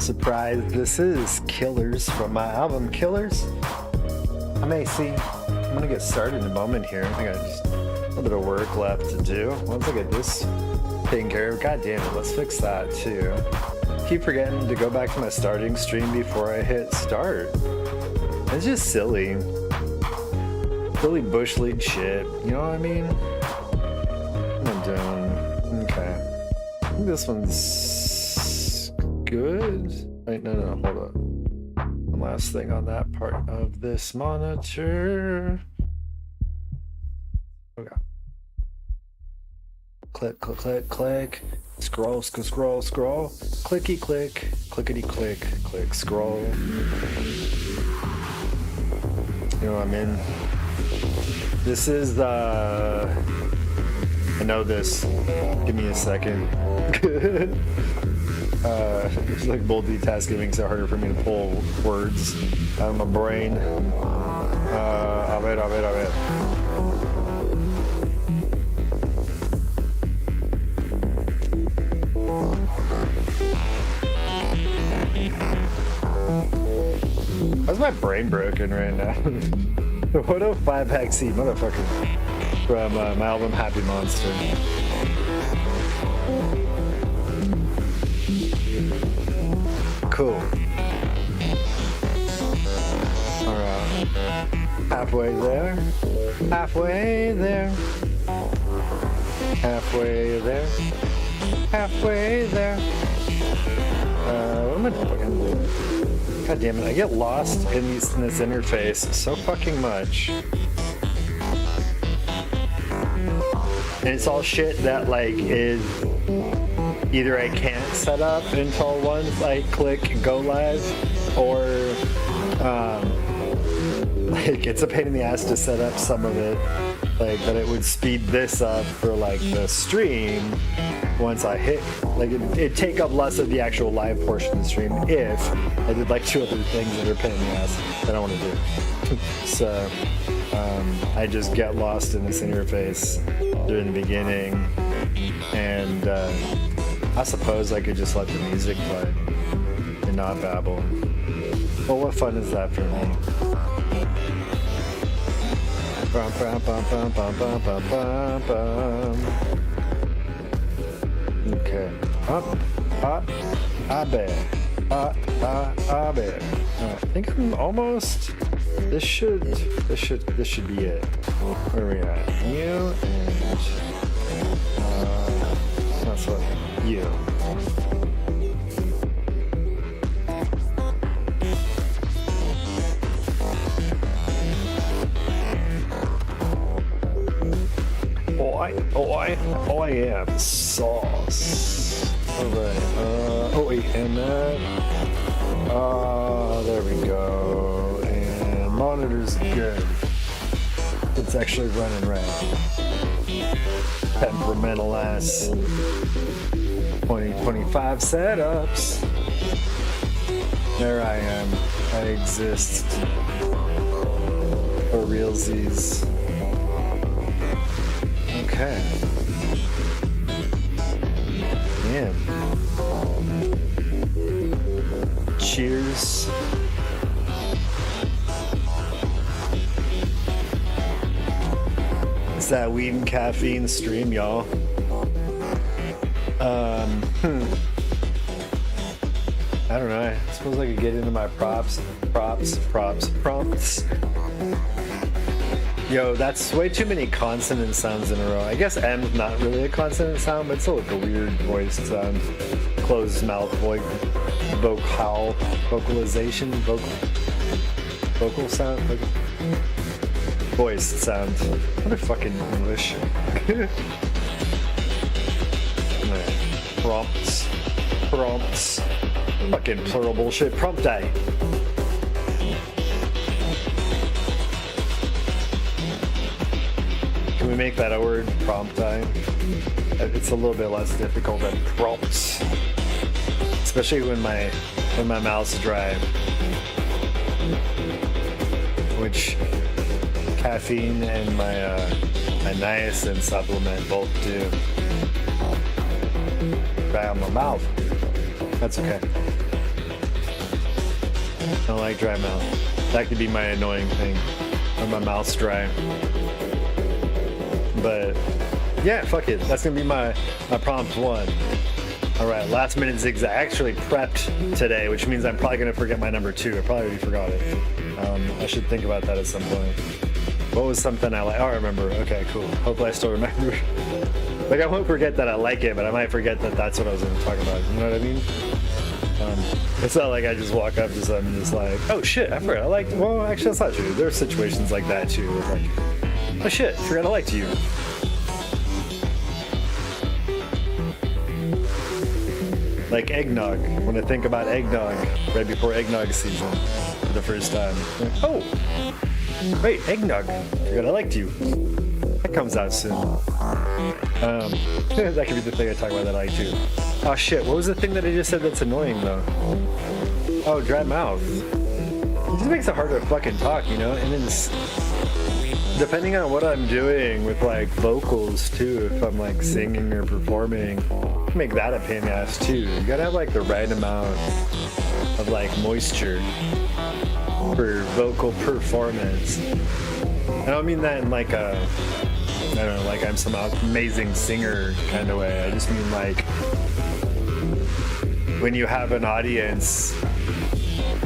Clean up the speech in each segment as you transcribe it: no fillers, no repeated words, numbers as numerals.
Surprise, this is Killers from my album Killers. I'm gonna get started in a moment here. I think I just a little bit of work left to do. Once I get this taken care of, god damn it, let's fix that too. Keep forgetting to go back to my starting stream before I hit start. It's just silly. Silly bush league shit, you know what I mean? What am I doing? Okay. I think this one's good. Wait, no, hold on. One last thing on that part of this monitor. Okay. Click, click, click, click. Scroll, scroll, scroll. Clicky, click. Clickety, click, click, scroll. You know what I mean? This is the... I know this. Give me a second. It's like multitasking makes it harder for me to pull words out of my brain. A ver. Why's my brain broken right now? 105 Hexy, motherfucker. From my album Happy Monster. Cool. Alright. Halfway there. Halfway there. Halfway there. Halfway there. What am I fucking doing? God damn it, I get lost in this interface so fucking much. And it's all shit that like is either I can't set up until once I click go live, or like it's a pain in the ass to set up some of it, like that it would speed this up for like the stream once I hit, like it'd take up less of the actual live portion of the stream if I did like 2 other things that are pain in the ass that I want to do. So I just get lost in this interface during the beginning, and I suppose I could just let the music play and not babble. Well, what fun is that for me? Bum, bum, bum, bum, bum, bum, bum, bum, bum. Okay. Up, I bet. I bet. I think I'm almost. This should be it. Where are we at? You and that's what you. Oh, I am sauce. All right. Oh wait, and that. There we go. And monitor's good. It's actually running right. Temperamental ass. 2025 setups. There I am. I exist. For realsies. Okay. Yeah. Cheers. It's that weed and caffeine stream, y'all. I don't know. I suppose I could get into my prompts. Yo, that's way too many consonant sounds in a row. I guess M's not really a consonant sound, but it's still like a weird voice sound. Closed mouth vocalization, vocal sound, voice sound. What a fucking English. Prompts. Fucking plural bullshit. Prompt day. Can we make that a word? Prompt time. It's a little bit less difficult than prompts, especially when my mouth's dry, which caffeine and my niacin supplement both do. Dry on my mouth. That's okay. I don't like dry mouth. That could be my annoying thing when my mouth's dry. But yeah, fuck it. That's gonna be my prompt 1. All right, last minute zigzag. I actually prepped today, which means I'm probably gonna forget my number 2. I probably already forgot it. I should think about that at some point. What was something I like? Oh, I remember. Okay, cool. Hopefully I still remember. Like, I won't forget that I like it, but I might forget that that's what I was going to talk about. You know what I mean? It's not like I just walk up to something and just like, oh shit, I forgot I liked. Well, actually, that's not true. There are situations like that too. Like, oh shit, I forgot I liked you. Like eggnog. When I think about eggnog, right before eggnog season, for the first time. Like, oh, wait, eggnog. I forgot I liked you. That comes out soon. That could be the thing I talk about that I like too. Oh shit, what was the thing that I just said that's annoying though? Oh, dry mouth. It just makes it harder to fucking talk, you know? And then it's, depending on what I'm doing with like vocals too, if I'm like singing or performing, make that a pain in the ass too. You gotta have like the right amount of like moisture for vocal performance. I don't mean that in like a, I don't know, like I'm some amazing singer kind of way. I just mean like when you have an audience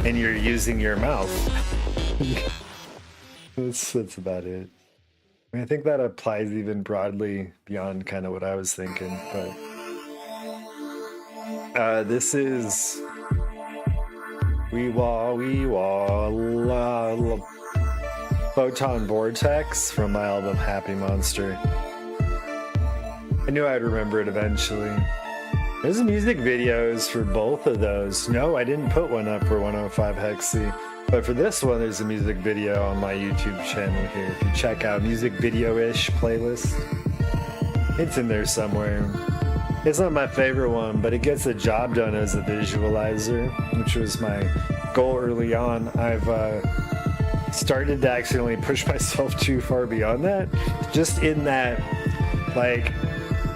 and you're using your mouth. That's about it. I mean, I think that applies even broadly beyond kind of what I was thinking, but this is Wee Wah La La Photon Vortex from my album Happy Monster. I knew I'd remember it eventually. There's music videos for both of those. No, I didn't put one up for 105 Hexy, but for this one, there's a music video on my YouTube channel here. If you check out music video-ish playlist, it's in there somewhere. It's not my favorite one, but it gets the job done as a visualizer, which was my goal early on. I've started to accidentally push myself too far beyond that, just in that, like,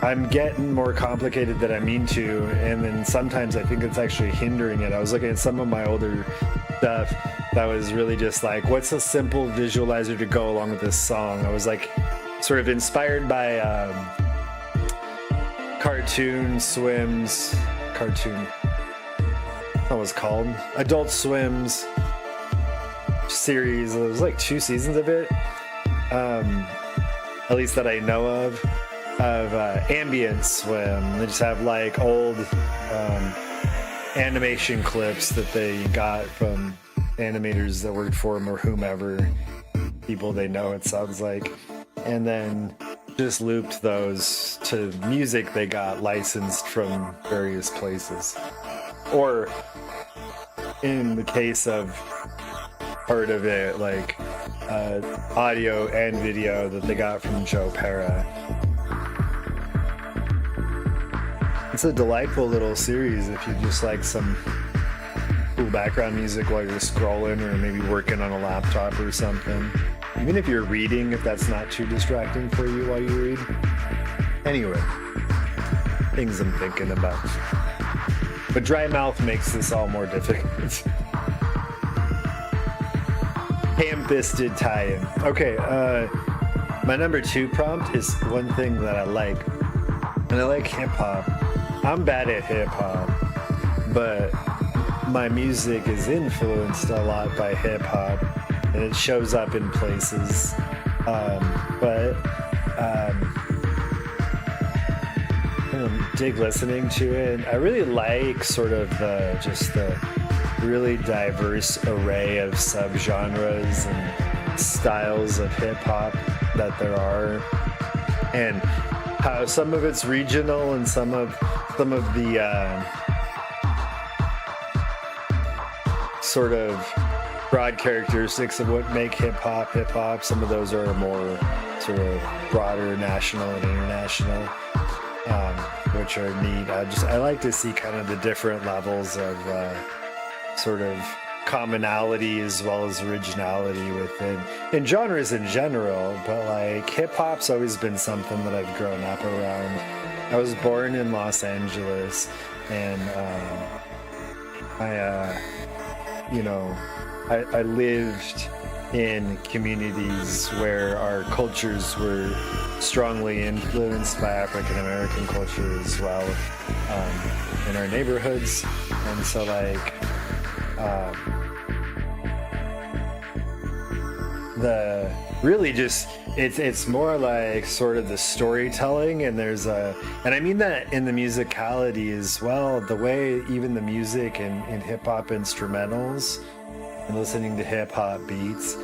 I'm getting more complicated than I mean to, and then sometimes I think it's actually hindering it. I was looking at some of my older stuff that was really just like, what's a simple visualizer to go along with this song? I was like sort of inspired by cartoon, what was it called? Adult Swim's series. It was like 2 seasons of it, at least that I know of Ambient Swim. They just have like old animation clips that they got from animators that worked for them or whomever, people they know, it sounds like, and then just looped those to music they got licensed from various places, or in the case of part of it, like audio and video that they got from Joe Pera. It's a delightful little series if you just like some cool background music while you're scrolling or maybe working on a laptop or something. Even if you're reading, if that's not too distracting for you while you read. Anyway, things I'm thinking about. But dry mouth makes this all more difficult. Ham-fisted tie-in. Okay, my number 2 prompt is one thing that I like. And I like hip-hop. I'm bad at hip-hop, but my music is influenced a lot by hip-hop, and it shows up in places. I dig listening to it. I really like sort of just the really diverse array of subgenres and styles of hip-hop that there are, and how some of it's regional and some of the sort of broad characteristics of what make hip-hop. Some of those are more sort of broader national and international, which are neat. I like to see kind of the different levels of sort of commonality as well as originality in genres in general, but like hip-hop's always been something that I've grown up around. I was born in Los Angeles, and you know, I lived in communities where our cultures were strongly influenced by African American culture as well, in our neighborhoods. And so like the really just it's more like sort of the storytelling, and there's and I mean that in the musicality as well, the way even the music and hip-hop instrumentals and listening to hip-hop beats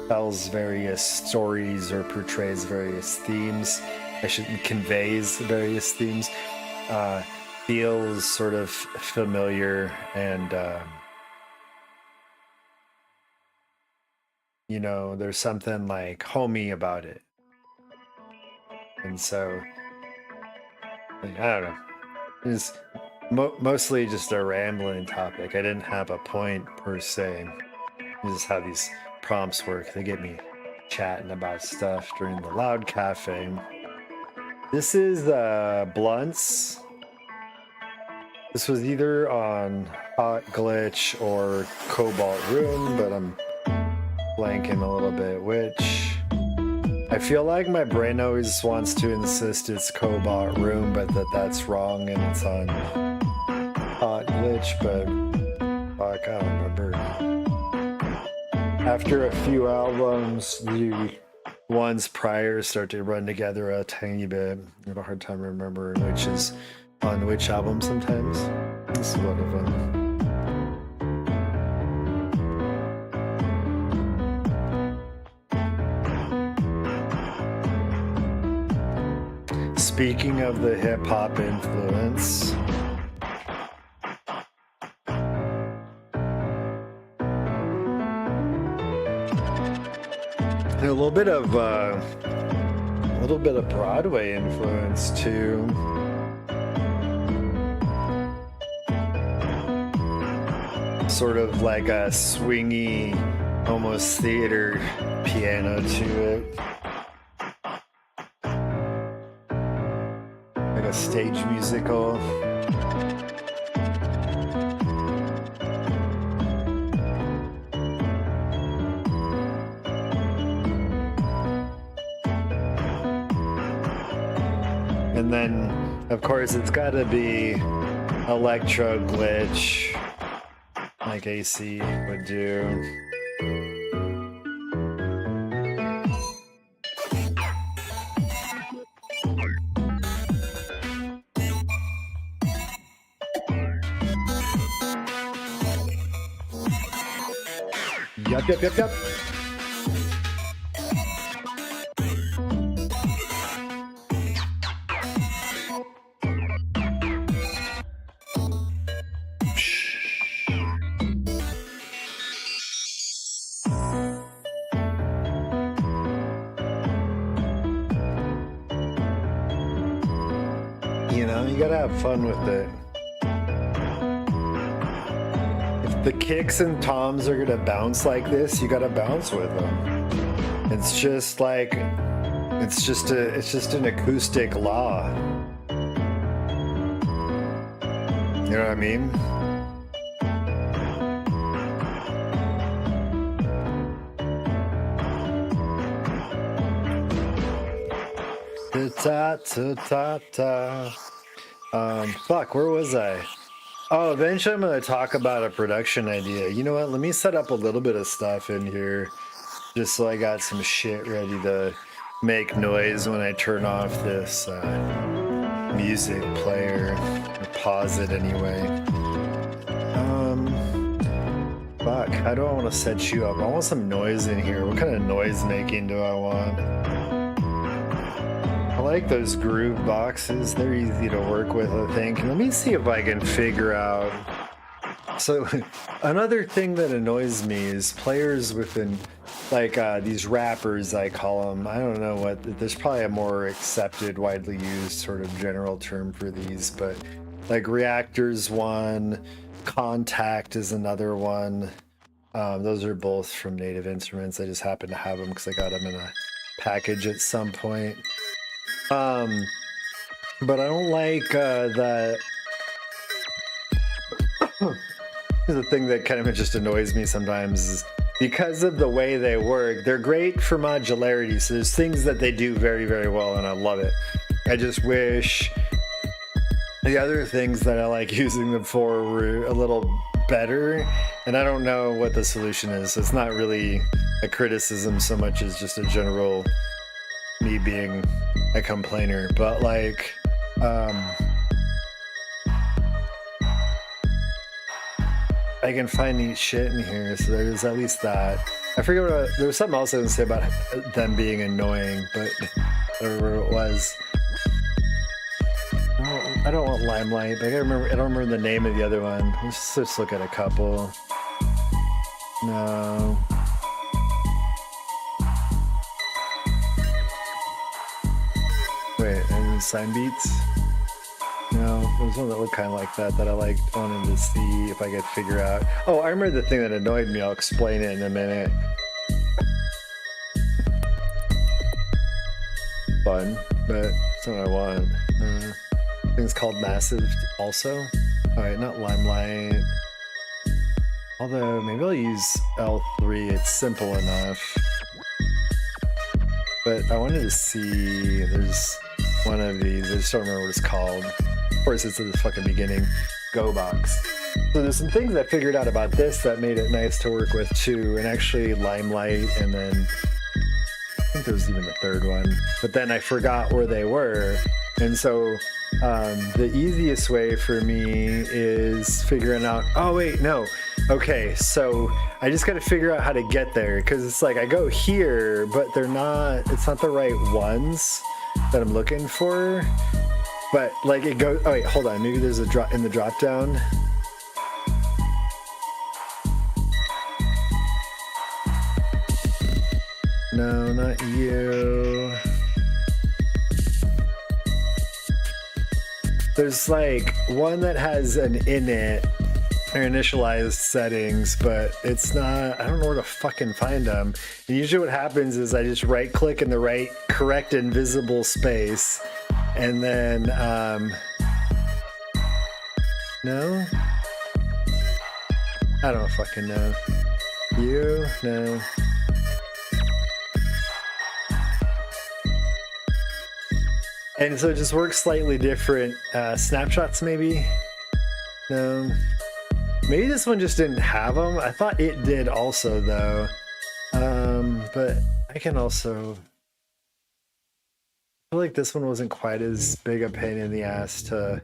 tells various stories or portrays various themes, conveys various themes, feels sort of familiar, and you know, there's something like homey about it. And so, like, I don't know. It's mostly just a rambling topic. I didn't have a point per se. This is how these prompts work. They get me chatting about stuff during the loud cafe. This is Blunts. This was either on Hot Glitch or Cobalt Room, but I'm blanking a little bit which. I feel like my brain always wants to insist it's Cobalt Room, but that's wrong and it's on Hot Glitch, but fuck, I don't remember. After a few albums, the ones prior start to run together a tiny bit. I have a hard time remembering which is on which album sometimes. This is one of them. Speaking of the hip-hop influence, a little bit of Broadway influence too. Sort of like a swingy, almost theater piano to it. Like a stage musical. And then, of course, it's got to be electro glitch, like AC would do. Yup. You know, you gotta have fun with it. If the kicks and toms are gonna bounce like this, you gotta bounce with them. It's just like, it's just an acoustic law. You know what I mean? Fuck, where was I? Oh, eventually I'm gonna talk about a production idea. You know what? Let me set up a little bit of stuff in here, just so I got some shit ready to make noise when I turn off this music player, or pause it anyway. Fuck, how do I want to set you up? I want some noise in here. What kind of noise making do I want? I like those groove boxes. They're easy to work with, I think. Let me see if I can figure out. So another thing that annoys me is players within, like these rappers, I call them. I don't know what, there's probably a more accepted, widely used sort of general term for these, but like Reactor's one, Contact is another one. Those are both from Native Instruments. I just happen to have them because I got them in a package at some point. But I don't like that. the thing that kind of just annoys me sometimes is because of the way they work, they're great for modularity. So there's things that they do very, very well, and I love it. I just wish the other things that I like using them for were a little better, and I don't know what the solution is. So it's not really a criticism so much as just a general me being a complainer, but like I can find neat shit in here, so there's at least that. I forget what there was something else I was gonna say about them being annoying, but whatever it was. I don't want Limelight, but I don't remember the name of the other one. Let's just look at a couple. No. Wait, any sign beats? No, there's one that looked kind of like that I wanted to see if I could figure out. Oh, I remember the thing that annoyed me. I'll explain it in a minute. Fun, but it's not what I want. Thing's called Massive also. Alright, not Limelight. Although, maybe I'll use L3. It's simple enough. But I wanted to see, there's one of these. I just don't remember what it's called. Of course, it's at the fucking beginning. Go box. So there's some things I figured out about this that made it nice to work with too, and actually Limelight, and then I think there was even a third one, but then I forgot where they were, and so the easiest way for me is figuring out, oh wait, no, okay, so I just got to figure out how to get there, because it's like I go here, but it's not the right ones that I'm looking for. But like it goes, oh wait, hold on, maybe there's a drop in the drop down. No, not you. There's like one that has an init or initialized settings, but it's not, I don't know where to fucking find them. And usually what happens is I just right click in the right correct invisible space. And then, no? I don't fucking know. You? No. And so it just works slightly different. Snapshots, maybe? No. Maybe this one just didn't have them. I thought it did also, though. But I can also... I feel like this one wasn't quite as big a pain in the ass to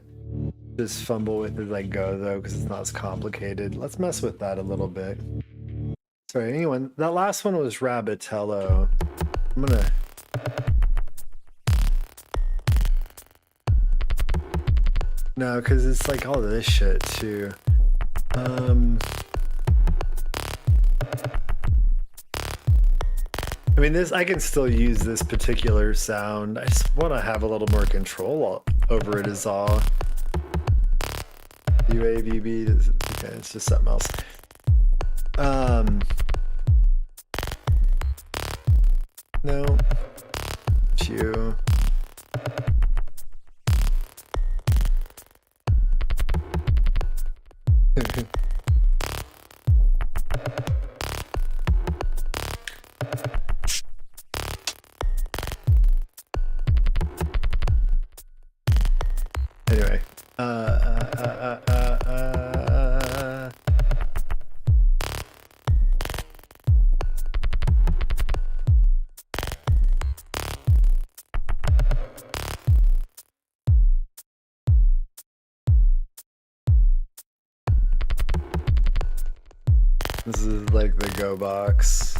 just fumble with as I go, though, because it's not as complicated. Let's mess with that a little bit. Sorry, anyone, that last one was Rabbitello. I'm gonna... No, because it's like all this shit, too. I mean, I can still use this particular sound. I just want to have a little more control over it is all. UAVB, okay, it's just something else. No. It's you. Anyway, this is like the Go box.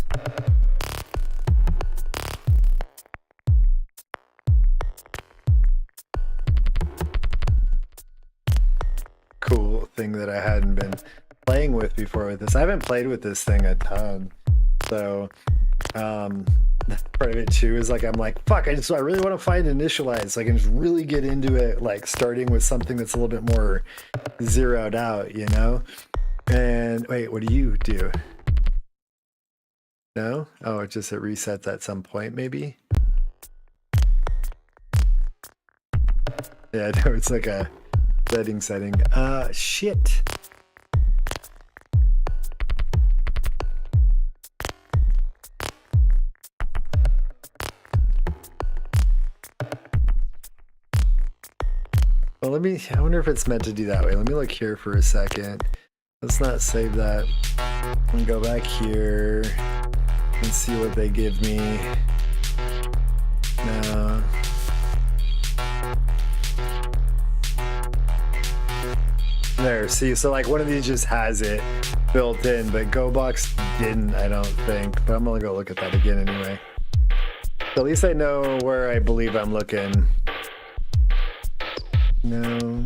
Cool thing that I hadn't been playing with before with this. I haven't played with this thing a ton, so part of it too is like I'm like, fuck, I really want to find initialize so I can just really get into it, like starting with something that's a little bit more zeroed out, you know. And wait, what do you do? No? Oh, it resets at some point, maybe. Yeah, no, it's like a setting. Shit. Well, I wonder if it's meant to do that way. Let me look here for a second. Let's not save that. And go back here and see what they give me. No. There, see, so like one of these just has it built in, but GoBox didn't, I don't think. But I'm gonna go look at that again anyway. So at least I know where I believe I'm looking. No.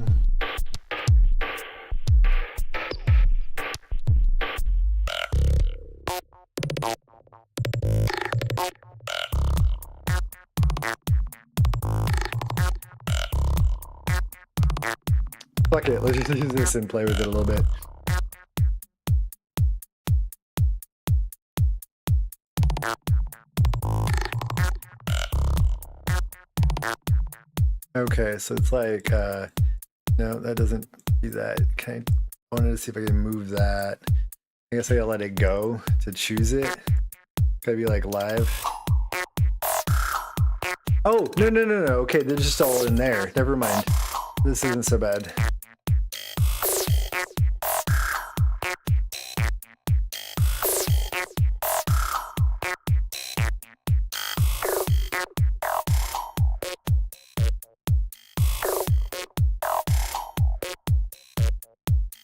Fuck it, let's just use this and play with it a little bit. Okay, so it's like, no, that doesn't do that. I wanted to see if I can move that. I guess I gotta let it go to choose it. Gotta be like live. Oh, no. Okay, they're just all in there. Never mind. This isn't so bad.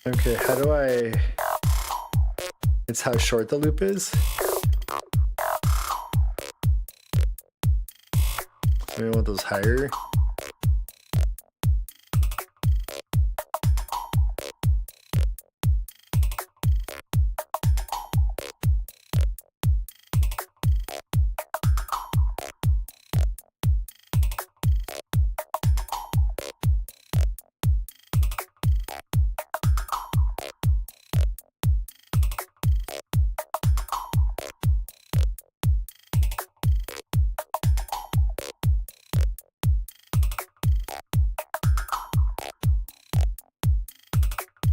Okay, how do I... It's how short the loop is? Maybe I want those higher.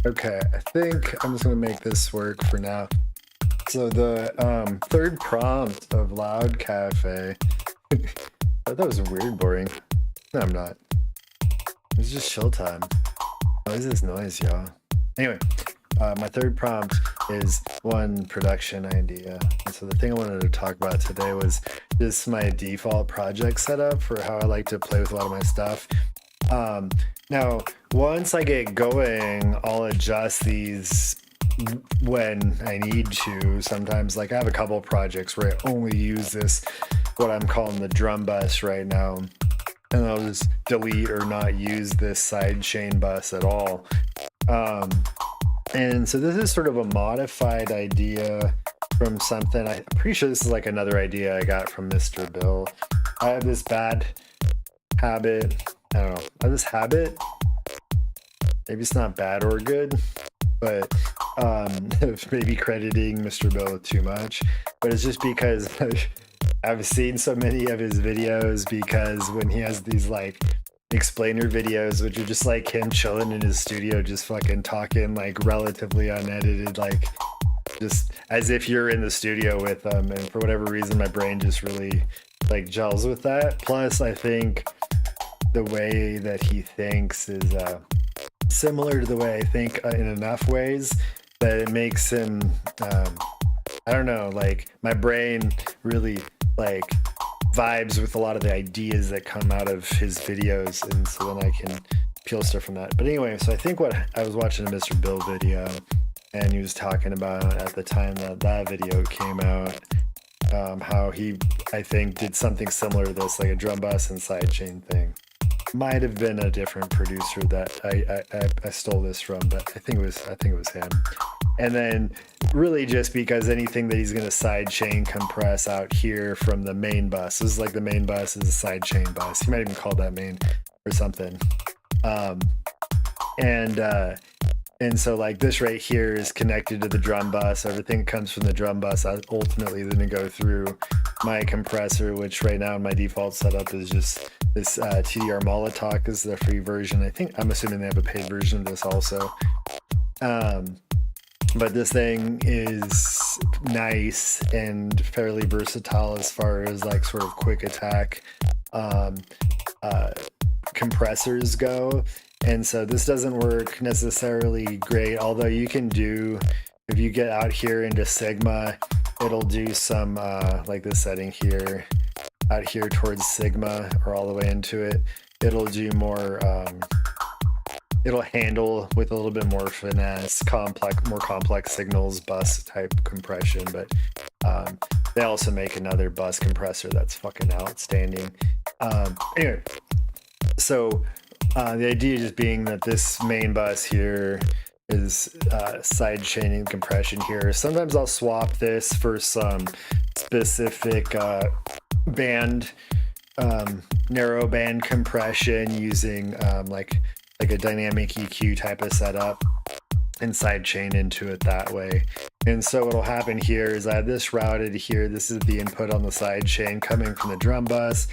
Okay, I think I'm just gonna make this work for now. So the third prompt of Loud Cafe, I thought that was weird boring. No, I'm not. It's just chill time. What is this noise, y'all? Anyway, my third prompt is one production idea. And so the thing I wanted to talk about today was just my default project setup for how I like to play with a lot of my stuff. Now, once I get going, I'll adjust these when I need to. Sometimes, like I have a couple projects where I only use this, what I'm calling the drum bus right now. And I'll just delete or not use this side chain bus at all. And so this is sort of a modified idea from something. I'm pretty sure this is like another idea I got from Mr. Bill. I have this bad habit. I don't know. I have this habit. Maybe it's not bad or good, but maybe crediting Mr. Bill too much. But it's just because I've seen so many of his videos, because when he has these like explainer videos, which are just like him chilling in his studio, just fucking talking like relatively unedited, like just as if you're in the studio with them. And for whatever reason, my brain just really like gels with that. Plus, I think the way that he thinks is similar to the way I think in enough ways that it makes him, I don't know, like my brain really like vibes with a lot of the ideas that come out of his videos, and so then I can peel stuff from that. But anyway, so I think what I was watching a Mr. Bill video, and he was talking about at the time that that video came out, how he, I think, did something similar to this, like a drum bus and sidechain thing. Might have been a different producer that I stole this from, but I think it was him. And then really just because anything that he's going to sidechain compress out here from the main bus, this is like the main bus is a sidechain bus. He might even call that main or something. And so like this right here is connected to the drum bus. Everything that comes from the drum bus ultimately is going to go through my compressor, which right now in my default setup is just this TDR Molotov is the free version. I'm assuming they have a paid version of this also. But this thing is nice and fairly versatile as far as like sort of quick attack compressors go. And so this doesn't work necessarily great, although you can do, if you get out here into Sigma, it'll do some, like this setting here, out here towards Sigma or all the way into it, it'll do more, it'll handle with a little bit more finesse, more complex signals, bus type compression, but they also make another bus compressor that's fucking outstanding. Anyway, so the idea just being that this main bus here is side chaining compression here. Sometimes I'll swap this for some specific band, narrow band compression using like a dynamic EQ type of setup and side chain into it that way. And so what'll happen here is I have this routed here. This is the input on the side chain coming from the drum bus.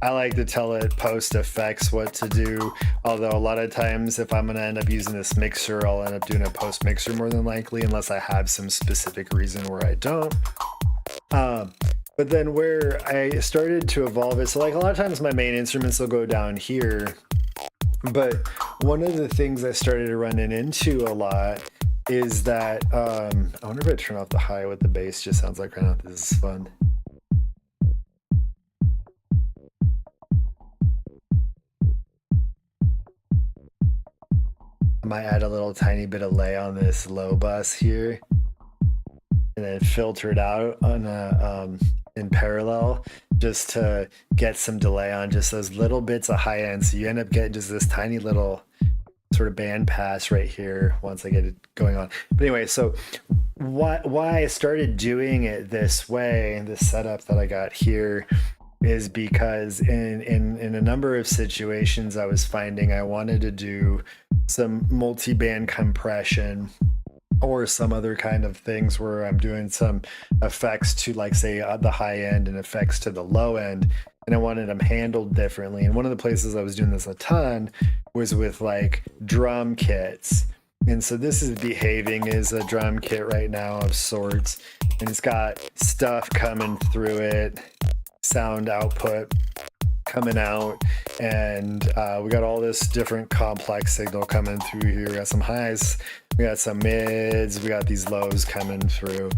I like to tell it post effects what to do, although a lot of times if I'm going to end up using this mixer, I'll end up doing a post mixer more than likely, unless I have some specific reason where I don't. But then where I started to evolve it, so like a lot of times my main instruments will go down here, but one of the things I started running into a lot is that, I wonder if I turn off the high what the bass just sounds like right now. This is fun. I might add a little tiny bit of lay on this low bus here and then filter it out on a, in parallel, just to get some delay on just those little bits of high end. So you end up getting just this tiny little sort of band pass right here once I get it going on. But anyway, so why I started doing it this way, this setup that I got here, is because in a number of situations I was finding I wanted to do some multi-band compression or some other kind of things where I'm doing some effects to, like, say the high end and effects to the low end, and I wanted them handled differently. And one of the places I was doing this a ton was with like drum kits. And so this is behaving as a drum kit right now of sorts, and it's got stuff coming through it, sound output coming out, and we got all this different complex signal coming through here. We got some highs, we got some mids, we got these lows coming through.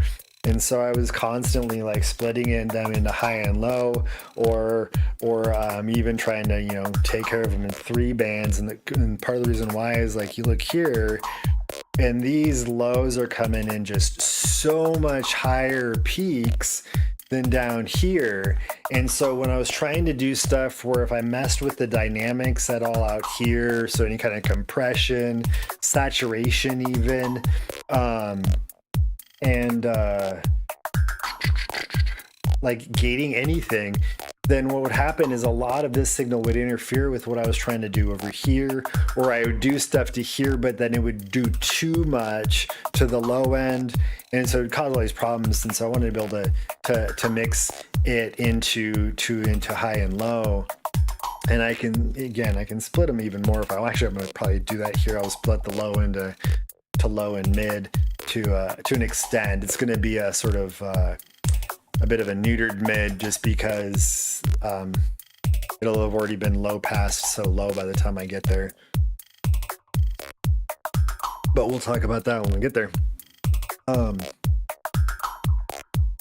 And so I was constantly like splitting them into high and low, or even trying to, you know, take care of them in 3 bands. And part of the reason why is, like, you look here and these lows are coming in just so much higher peaks than down here. And so when I was trying to do stuff where if I messed with the dynamics at all out here, so any kind of compression, saturation even, and like gating anything, then what would happen is a lot of this signal would interfere with what I was trying to do over here, or I would do stuff to here, but then it would do too much to the low end, and so it would cause all these problems. And so I wanted to be able to mix it into high and low. And I can split them even more if I actually, I'm going to probably do that here. I'll split the low into low and mid to an extent. It's going to be a sort of a bit of a neutered mid, just because it'll have already been low passed so low by the time I get there. But we'll talk about that when we get there.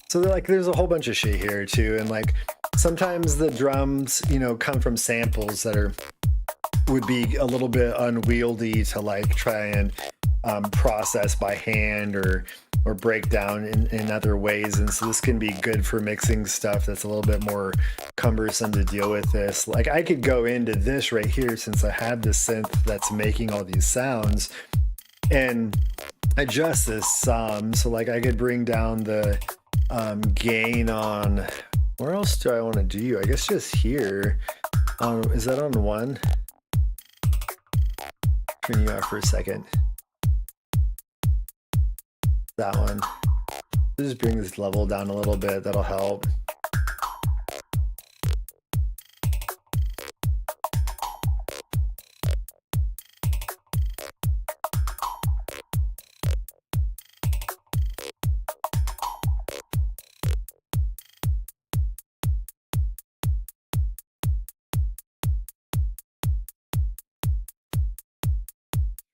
So there's a whole bunch of shit here too, and like sometimes the drums, you know, come from samples that would be a little bit unwieldy to like try and process by hand or break down in other ways. And so this can be good for mixing stuff that's a little bit more cumbersome to deal with this. Like I could go into this right here, since I have this synth that's making all these sounds, and adjust this some. So like I could bring down the gain on, where else do I want to do? I guess just here. Is that on 1? Turn you off for a second. That one. Just bring this level down a little bit. That'll help.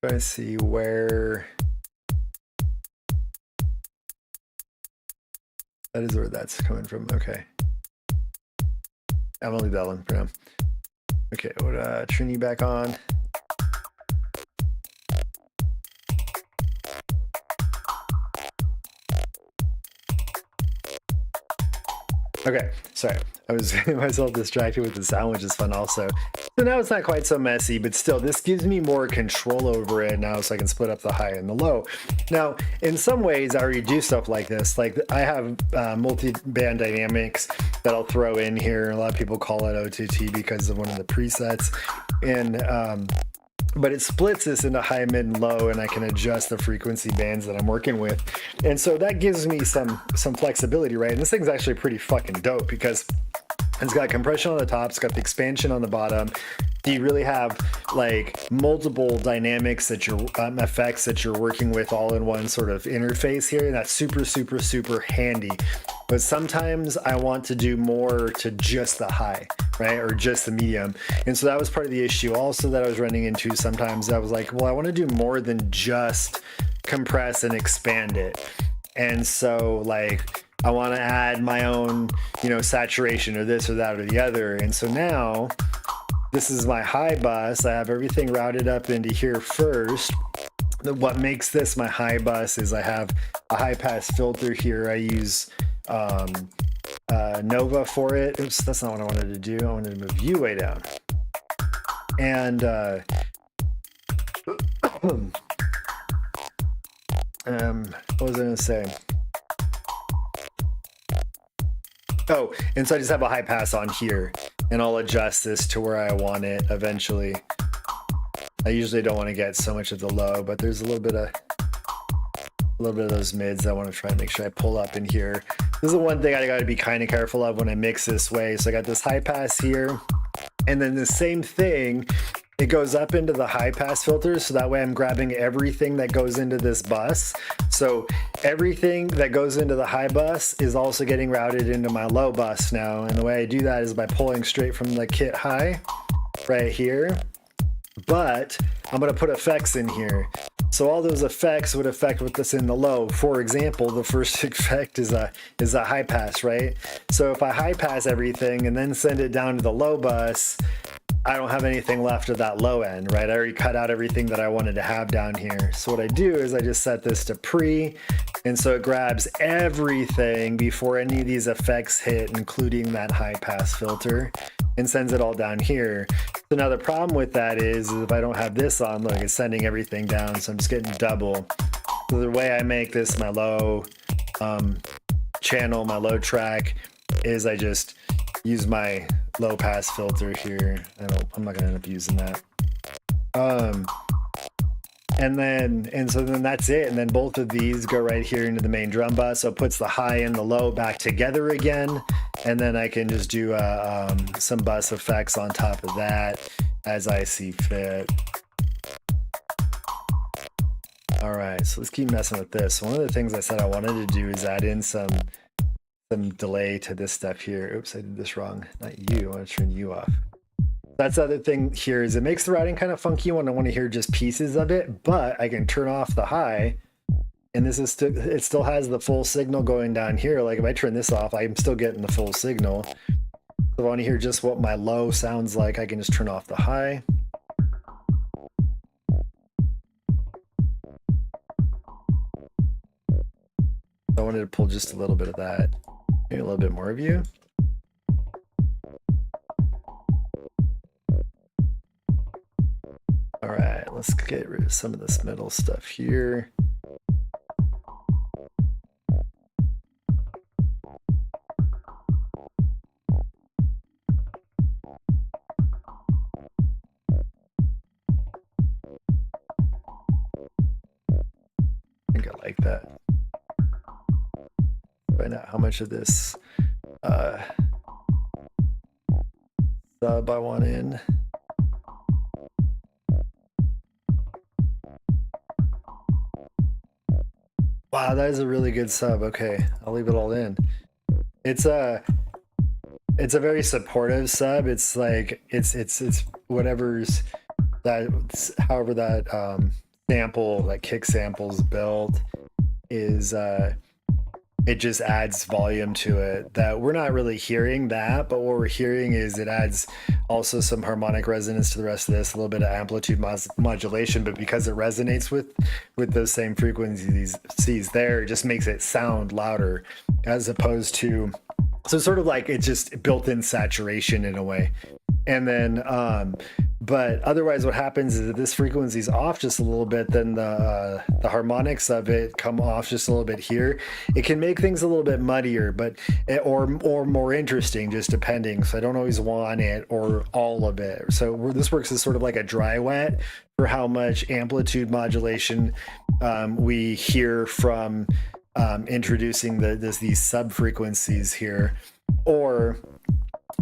Trying to see where that is, where that's coming from. Okay, I'm gonna leave that one for now. Okay, what Trini back on. Okay, sorry. I was getting myself distracted with the sound, which is fun also. So now it's not quite so messy, but still, this gives me more control over it now, so I can split up the high and the low. Now, in some ways, I already do stuff like this. Like, I have multi-band dynamics that I'll throw in here. A lot of people call it OTT because of one of the presets. And but it splits this into high, mid, and low, and I can adjust the frequency bands that I'm working with. And so that gives me some flexibility, right? And this thing's actually pretty fucking dope because it's got compression on the top, it's got the expansion on the bottom. You really have like multiple dynamics that you're effects that you're working with all in one sort of interface here, and that's super, super, super handy. But sometimes I want to do more to just the high, right? Or just the medium. And so that was part of the issue also that I was running into. Sometimes I was like, well, I want to do more than just compress and expand it. And so like, I want to add my own, you know, saturation or this or that or the other. And so now this is my high bus. I have everything routed up into here first. What makes this my high bus is I have a high pass filter here. I use Nova for it. Oops, that's not what I wanted to do. I wanted to move you way down. And what was I going to say? Oh, and so I just have a high pass on here, and I'll adjust this to where I want it eventually. I usually don't want to get so much of the low, but there's a little bit of those mids I want to try and make sure I pull up in here. This is the one thing I got to be kind of careful of when I mix this way. So I got this high pass here, and then the same thing, it goes up into the high pass filter, so that way I'm grabbing everything that goes into this bus. So everything that goes into the high bus is also getting routed into my low bus now. And the way I do that is by pulling straight from the kit high right here. But I'm going to put effects in here. So all those effects would affect what's in the low. For example, the first effect is a high pass, right? So if I high pass everything and then send it down to the low bus, I don't have anything left of that low end, right? I already cut out everything that I wanted to have down here. So what I do is I just set this to pre, and so it grabs everything before any of these effects hit, including that high pass filter, and sends it all down here. So now the problem with that is if I don't have this on, look, it's sending everything down, so I'm just getting double. So the way I make this my low channel, my low track, is I just use my low pass filter here. I'm not gonna end up using that. And so then that's it. And then both of these go right here into the main drum bus. So it puts the high and the low back together again. And then I can just do some bus effects on top of that as I see fit. All right, so let's keep messing with this. One of the things I said I wanted to do is add in some delay to this stuff here. Oops, I did this wrong. Not you. I want to turn you off. That's the other thing here is it makes the routing kind of funky when I want to hear just pieces of it, but I can turn off the high, and this is it still has the full signal going down here. Like if I turn this off, I'm still getting the full signal. So if I want to hear just what my low sounds like, I can just turn off the high. I wanted to pull just a little bit of that. Maybe a little bit more of you. All right, let's get rid of some of this middle stuff here. I think I like that. Find out how much of this sub I want in. Wow, that is a really good sub. Okay, I'll leave it all in. It's a very supportive sub. It's like it's whatever's that, however that sample, that kick sample's built, is it just adds volume to it that we're not really hearing that, but what we're hearing is it adds also some harmonic resonance to the rest of this, a little bit of amplitude modulation, but because it resonates with those same frequencies there, it just makes it sound louder as opposed to, so sort of like it's just built-in saturation in a way. And then but otherwise what happens is if this frequency is off just a little bit, then the harmonics of it come off just a little bit here. It can make things a little bit muddier, but or more interesting, just depending. So I don't always want it or all of it. So this works as sort of like a dry wet for how much amplitude modulation we hear from introducing these sub frequencies here. Or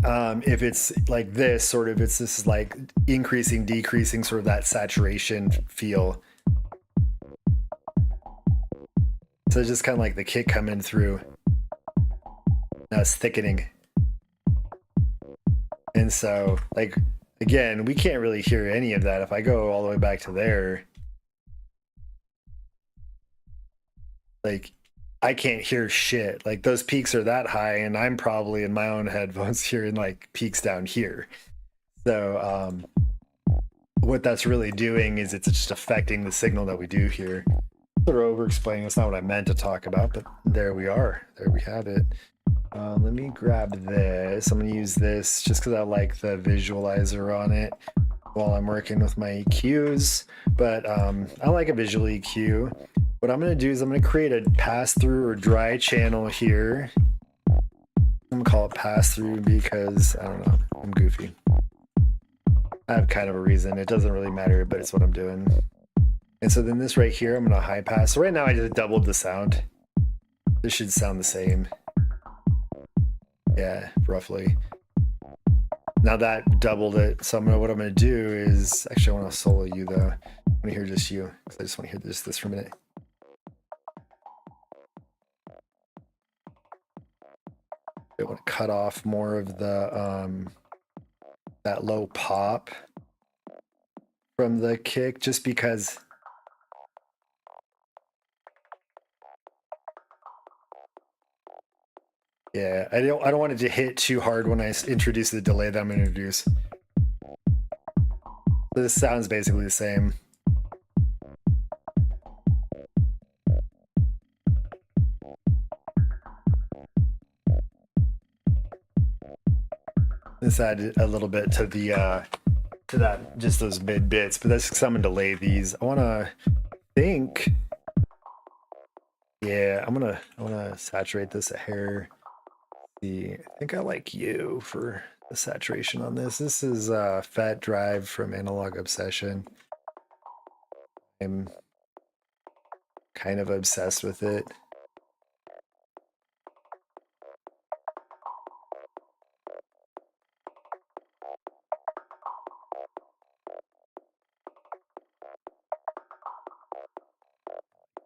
if it's like this, sort of, it's this like increasing, decreasing, sort of that saturation feel. So it's just kind of like the kick coming through. Now it's thickening. And so, like, again, we can't really hear any of that. If I go all the way back to there, like, I can't hear shit. Like, those peaks are that high, and I'm probably in my own headphones hearing like peaks down here. So what that's really doing is it's just affecting the signal that we do here. Sort of over explaining, that's not what I meant to talk about, but there we are. There we have it. Let me grab this. I'm gonna use this just because I like the visualizer on it while I'm working with my EQs, but I like a visual EQ. What I'm going to do is I'm going to create a pass-through or dry channel here. I'm going to call it pass-through because, I don't know, I'm goofy. I have kind of a reason. It doesn't really matter, but it's what I'm doing. And so then this right here, I'm going to high pass. So right now I just doubled the sound. This should sound the same. Yeah, roughly. Now that doubled it. So what I'm going to do is, actually I want to solo you though. I want to hear just you because I just want to hear this for a minute. I want to cut off more of the that low pop from the kick, just because yeah, I don't want it to hit too hard when I introduce the delay that I'm going to introduce. This sounds basically the same. This added a little bit to the to that, just those mid bits, but that's because I'm gonna delay these. I wanna think, yeah, I wanna saturate this a hair. I think I like you for the saturation on this. This is Fat Drive from Analog Obsession. I'm kind of obsessed with it.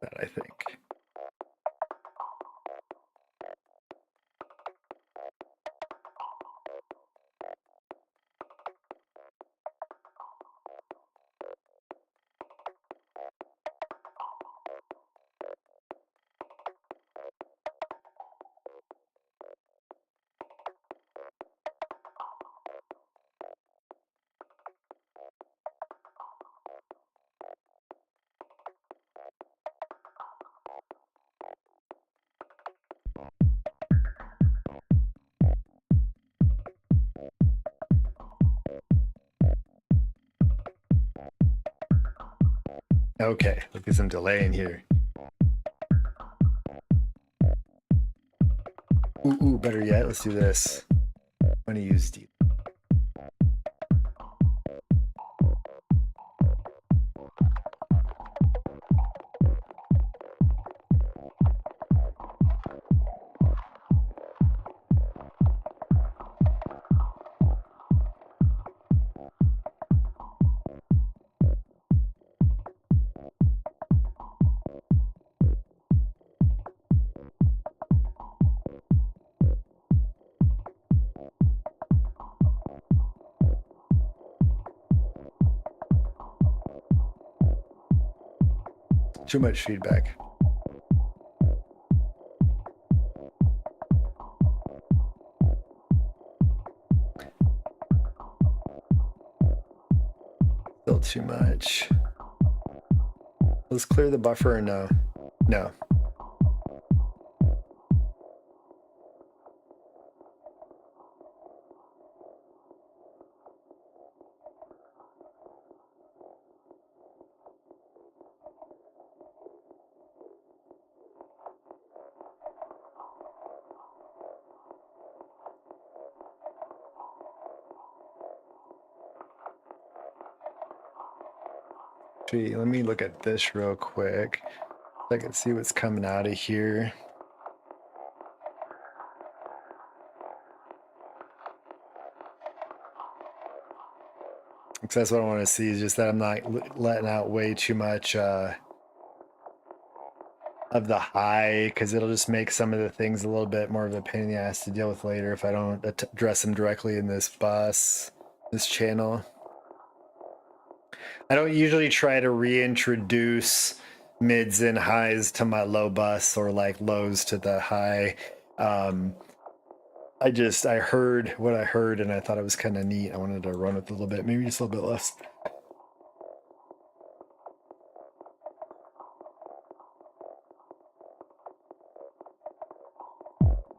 That I think. Okay, look at some delay in here. Ooh, better yet, let's do this. I'm gonna use deep. Too much feedback. Still too much. Let's clear the buffer or no? No. Actually, let me look at this real quick so I can see what's coming out of here. Because that's what I want to see, is just that I'm not letting out way too much of the high, because it'll just make some of the things a little bit more of a pain in the ass to deal with later if I don't address them directly in this bus, this channel. I don't usually try to reintroduce mids and highs to my low bus or like lows to the high. I heard what I heard and I thought it was kind of neat. I wanted to run with it a little bit, maybe just a little bit less.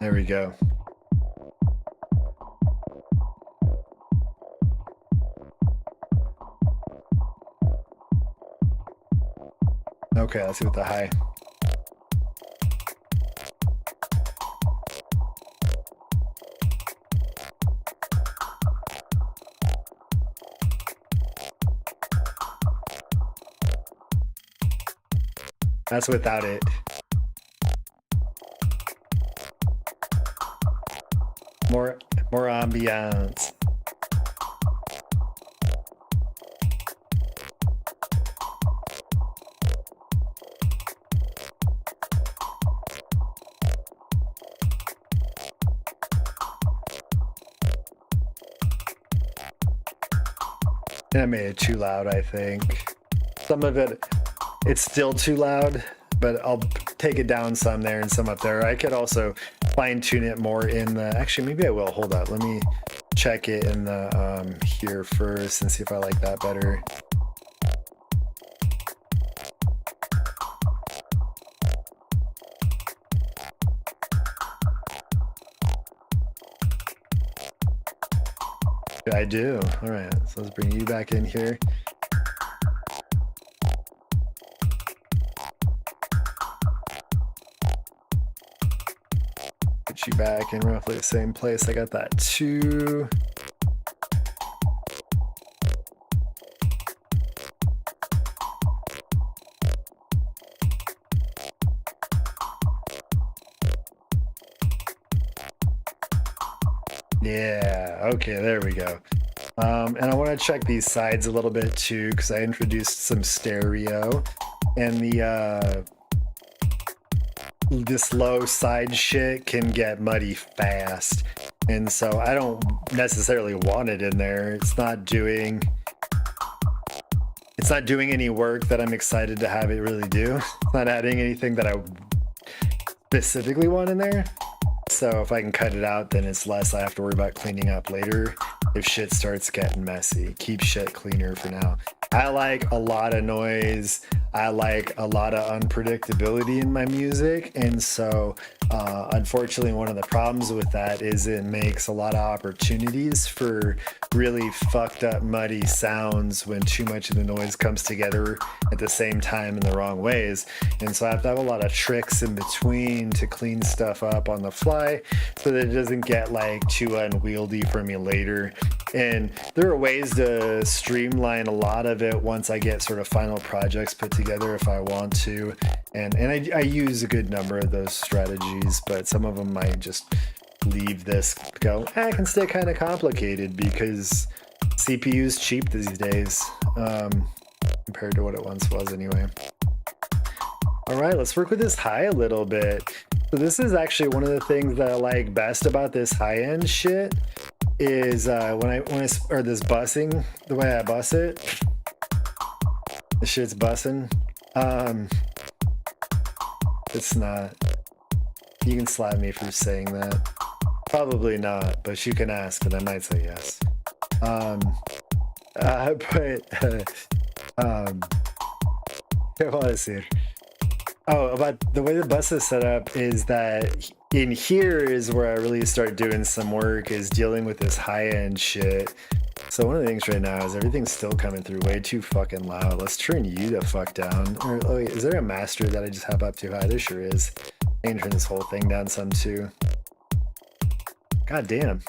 There we go. Okay, let's see what the high. That's without it. More ambiance. I made it too loud, I think. Some of it, it's still too loud, but I'll take it down some there and some up there. I could also fine tune it more in the, actually, maybe I will, hold up. Let me check it in the here first and see if I like that better. I do. All right, so let's bring you back in here. Put you back in roughly the same place. I got that too. Yeah, okay, there we go. And I want to check these sides a little bit too, because I introduced some stereo, and the this low side shit can get muddy fast, and so I don't necessarily want it in there. It's not doing any work that I'm excited to have it really do. It's not adding anything that I specifically want in there. So if I can cut it out, then it's less I have to worry about cleaning up later if shit starts getting messy. Keep shit cleaner for now. I like a lot of noise. I like a lot of unpredictability in my music, and so unfortunately one of the problems with that is it makes a lot of opportunities for really fucked up muddy sounds when too much of the noise comes together at the same time in the wrong ways. And so I have to have a lot of tricks in between to clean stuff up on the fly so that it doesn't get like too unwieldy for me later. And there are ways to streamline a lot of it once I get sort of final projects put together if I want to. And I use a good number of those strategies, but some of them might just leave this go, it can stay kind of complicated because CPU's cheap these days compared to what it once was anyway. All right, let's work with this high a little bit. So this is actually one of the things that I like best about this high-end shit is or this bussing, the way I bus it, this shit's bussing. It's not. You can slap me for saying that. Probably not, but you can ask and I might say yes. What was it? Oh, about the way the bus is set up is that in here is where I really start doing some work, is dealing with this high-end shit. So one of the things right now is everything's still coming through way too fucking loud. Let's turn you the fuck down. Or, oh wait, is there a master that I just have up too high? There sure is. I can turn this whole thing down some too. God damn.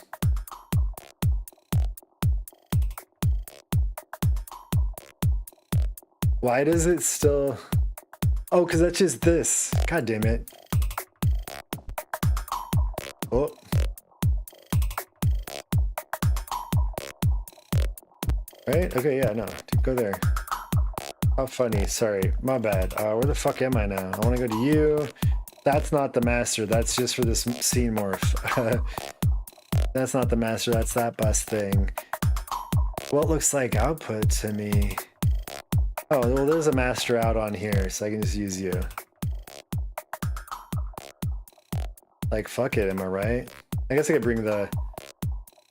Why does it still... Oh, because that's just this. God damn it. Oh. Right? Okay, yeah, no. Go there. How funny. Sorry. My bad. Where the fuck am I now? I want to go to you. That's not the master. That's just for this scene morph. That's not the master. That's that bus thing. What looks like output to me? Oh, well, there's a master out on here, so I can just use you. Like, fuck it, am I right? I guess I could bring the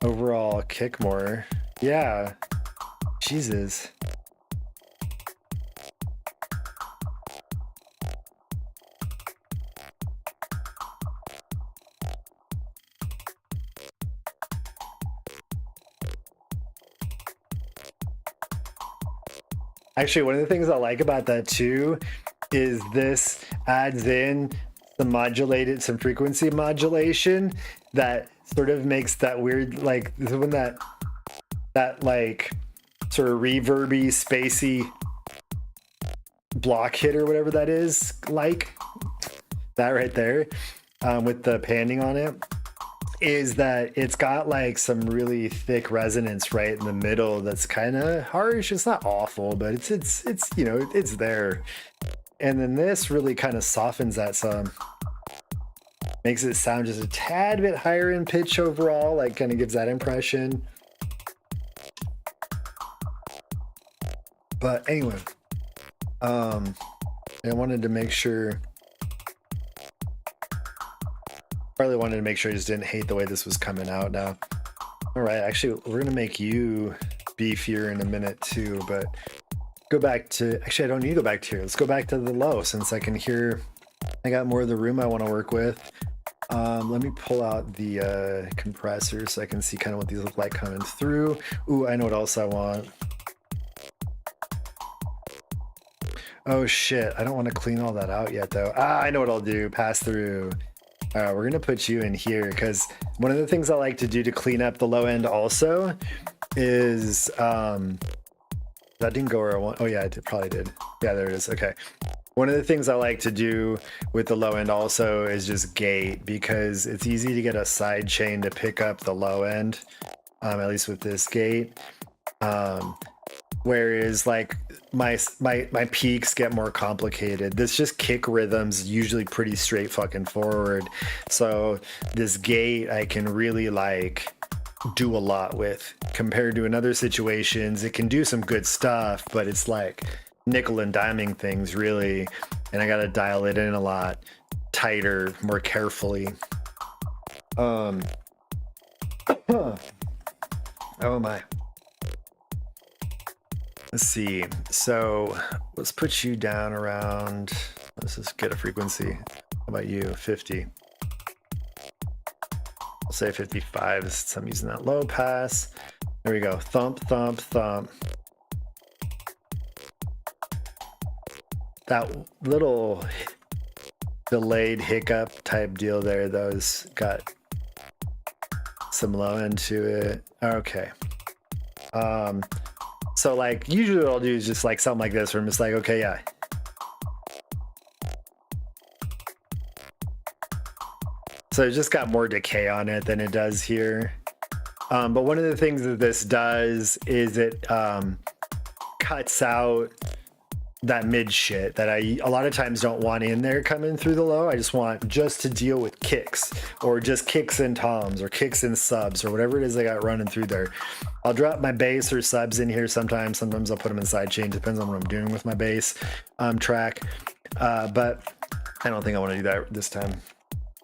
overall kick more. Yeah. Jesus. Actually, one of the things I like about that too is this adds in some frequency modulation that sort of makes that weird, like when that like sort of reverby, spacey block hit or whatever that is, like that right there, with the panning on it, is that it's got like some really thick resonance right in the middle that's kind of harsh. It's not awful, but it's you know, it's there. And then this really kind of softens that some, makes it sound just a tad bit higher in pitch overall, like kind of gives that impression. But anyway, I wanted to make sure, probably wanted to make sure I just didn't hate the way this was coming out now. All right, actually, we're gonna make you beefier in a minute too, but go back to, actually, I don't need to go back to here. Let's go back to the low since I can hear, I got more of the room I want to work with. Let me pull out the compressor so I can see kind of what these look like coming through. Ooh, I know what else I want. Oh shit, I don't want to clean all that out yet though. I know what I'll do, pass through. All right, we're gonna put you in here because one of the things I like to do to clean up the low end also is, that didn't go where I want. Oh yeah, it probably did. Yeah, there it is, okay. One of the things I like to do with the low end also is just gate, because it's easy to get a side chain to pick up the low end, at least with this gate. Whereas like my peaks get more complicated. This just kick rhythm's usually pretty straight fucking forward. So this gate I can really like do a lot with compared to in other situations. It can do some good stuff, but it's like nickel and diming things really, and I gotta dial it in a lot tighter, more carefully. Oh my. Let's see. So let's put you down around, let's just get a frequency. How about you? 50. I'll say 55 since I'm using that low pass. There we go. Thump, thump, thump. That little delayed hiccup type deal there, those got some low end to it. Okay. So like usually what I'll do is just like something like this where I'm just like, okay, yeah. So it just got more decay on it than it does here. But one of the things that this does is it cuts out that mid shit that I a lot of times don't want in there coming through the low. I just want just to deal with kicks, or just kicks and toms, or kicks and subs, or whatever it is I got running through there. I'll drop my bass or subs in here sometimes. Sometimes I'll put them in sidechain. Depends on what I'm doing with my bass track. But I don't think I want to do that this time.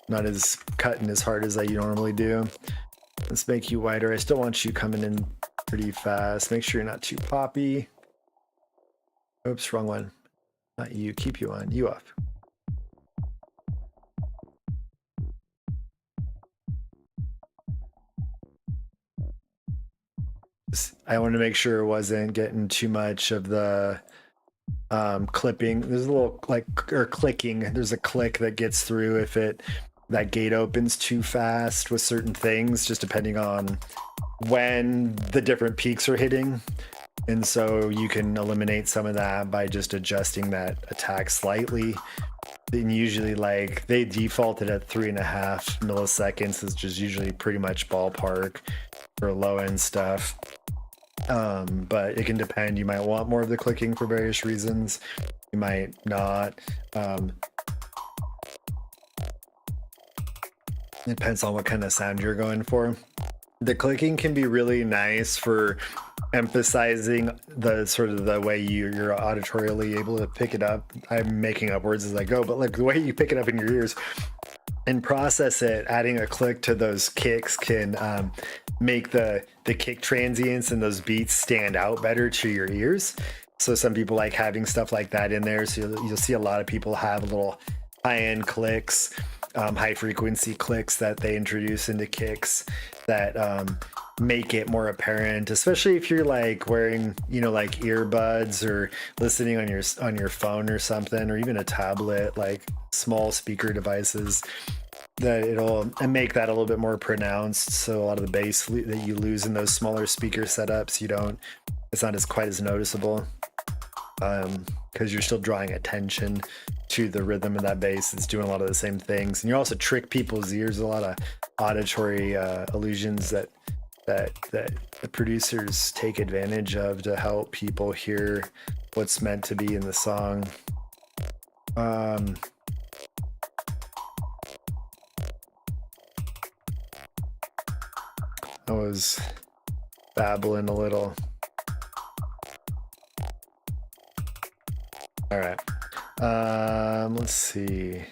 Not as cutting as hard as I normally do. Let's make you wider. I still want you coming in pretty fast. Make sure you're not too poppy. Oops, wrong one. Not you. Keep you on. You off. I want to make sure it wasn't getting too much of the clipping. There's a little or clicking. There's a click that gets through if that gate opens too fast with certain things, just depending on when the different peaks are hitting. And so you can eliminate some of that by just adjusting that attack slightly. Then usually they defaulted at 3.5 milliseconds, which is usually pretty much ballpark for low end stuff. But it can depend. You might want more of the clicking for various reasons. You might not. It depends on what kind of sound you're going for. The clicking can be really nice for emphasizing the sort of the way you're auditorially able to pick it up. I'm making up words as I go, but like the way you pick it up in your ears and process it, adding a click to those kicks can make the kick transients and those beats stand out better to your ears. So some people like having stuff like that in there. So you'll see a lot of people have little high-end clicks, high frequency clicks that they introduce into kicks that make it more apparent, especially if you're like wearing, like earbuds or listening on your phone or something, or even a tablet, like small speaker devices, that it'll make that a little bit more pronounced. So a lot of the bass that you lose in those smaller speaker setups, it's not quite as noticeable, because you're still drawing attention to the rhythm of that bass. It's doing a lot of the same things, and you also trick people's ears. A lot of auditory illusions that the producers take advantage of to help people hear what's meant to be in the song. I was babbling a little. All right. Let's see.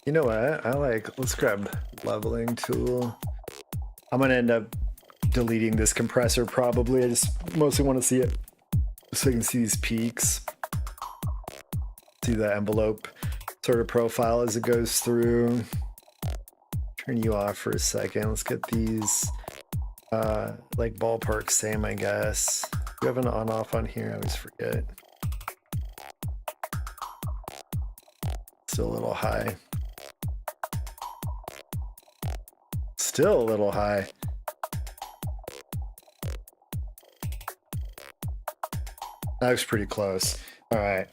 You know what? Let's grab leveling tool. I'm gonna end up deleting this compressor probably. I just mostly want to see it so I can see these peaks. See the envelope sort of profile as it goes through. Turn you off for a second. Let's get these ballpark same, I guess. Do you have an on off on here? I always forget. Still a little high. Still a little high. That looks pretty close. All right.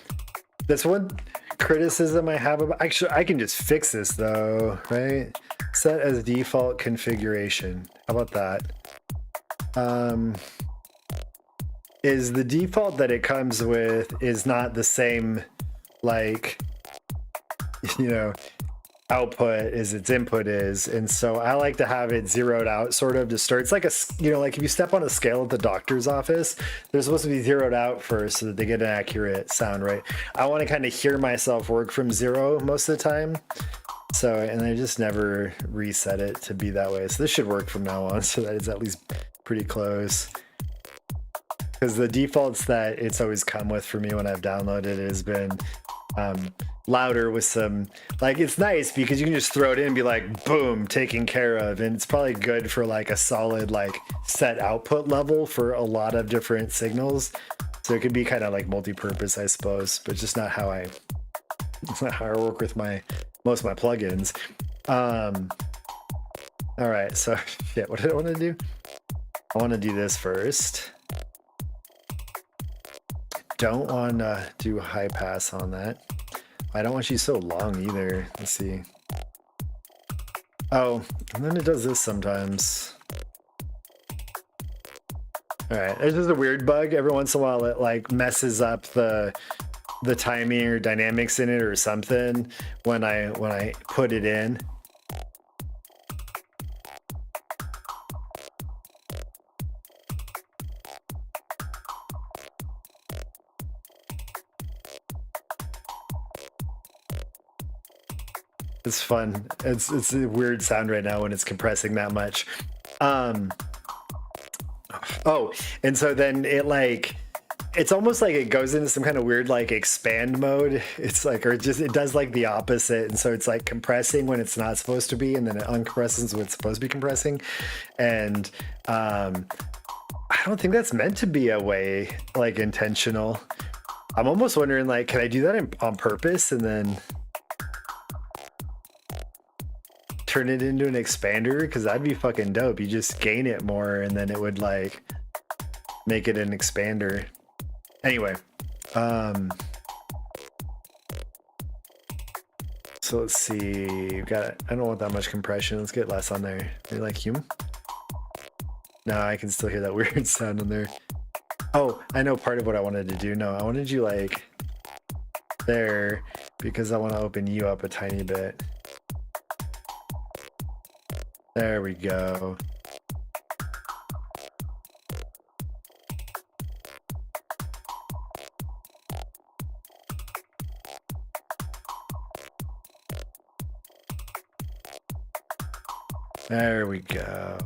That's one criticism I have about. Actually, I can just fix this though, right? Set as default configuration. How about that? Is the default that it comes with is not the same, output as its input is, and so I like to have it zeroed out sort of to start. It's like if you step on a scale at the doctor's office, they're supposed to be zeroed out first so that they get an accurate sound, right? I want to kind of hear myself work from zero most of the time, and I just never reset it to be that way. So this should work from now on, so that it's at least pretty close, because the defaults that it's always come with for me when I've downloaded it has been louder with some, it's nice because you can just throw it in and be like, boom, taken care of. And it's probably good for a solid set output level for a lot of different signals. So it could be kind of multi-purpose, I suppose, but just not how I work with most of my plugins. All right, so yeah, what did I want to do? I want to do this first. Don't want to do high pass on that. I don't want you so long either. Let's see. Oh, and then it does this sometimes. All right, there's just a weird bug. Every once in a while it messes up the timing or dynamics in it or something when I put it in. It's fun. It's a weird sound right now when it's compressing that much. Um, oh, and so then it like it's almost like it goes into some kind of weird like expand mode. It's like, or just it does like the opposite, and so it's like compressing when it's not supposed to be, and then it uncompresses when it's supposed to be compressing. And I don't think that's meant to be a way like intentional. I'm almost wondering like, can I do that on purpose and then turn it into an expander? Because that'd be fucking dope. You just gain it more, and then it would like make it an expander. Anyway, so let's see. We've got, I don't want that much compression. Let's get less on there. Are you like human? No, I can still hear that weird sound on there. Oh, I know part of what I wanted to do. No, I wanted you like there because I want to open you up a tiny bit. There we go. There we go.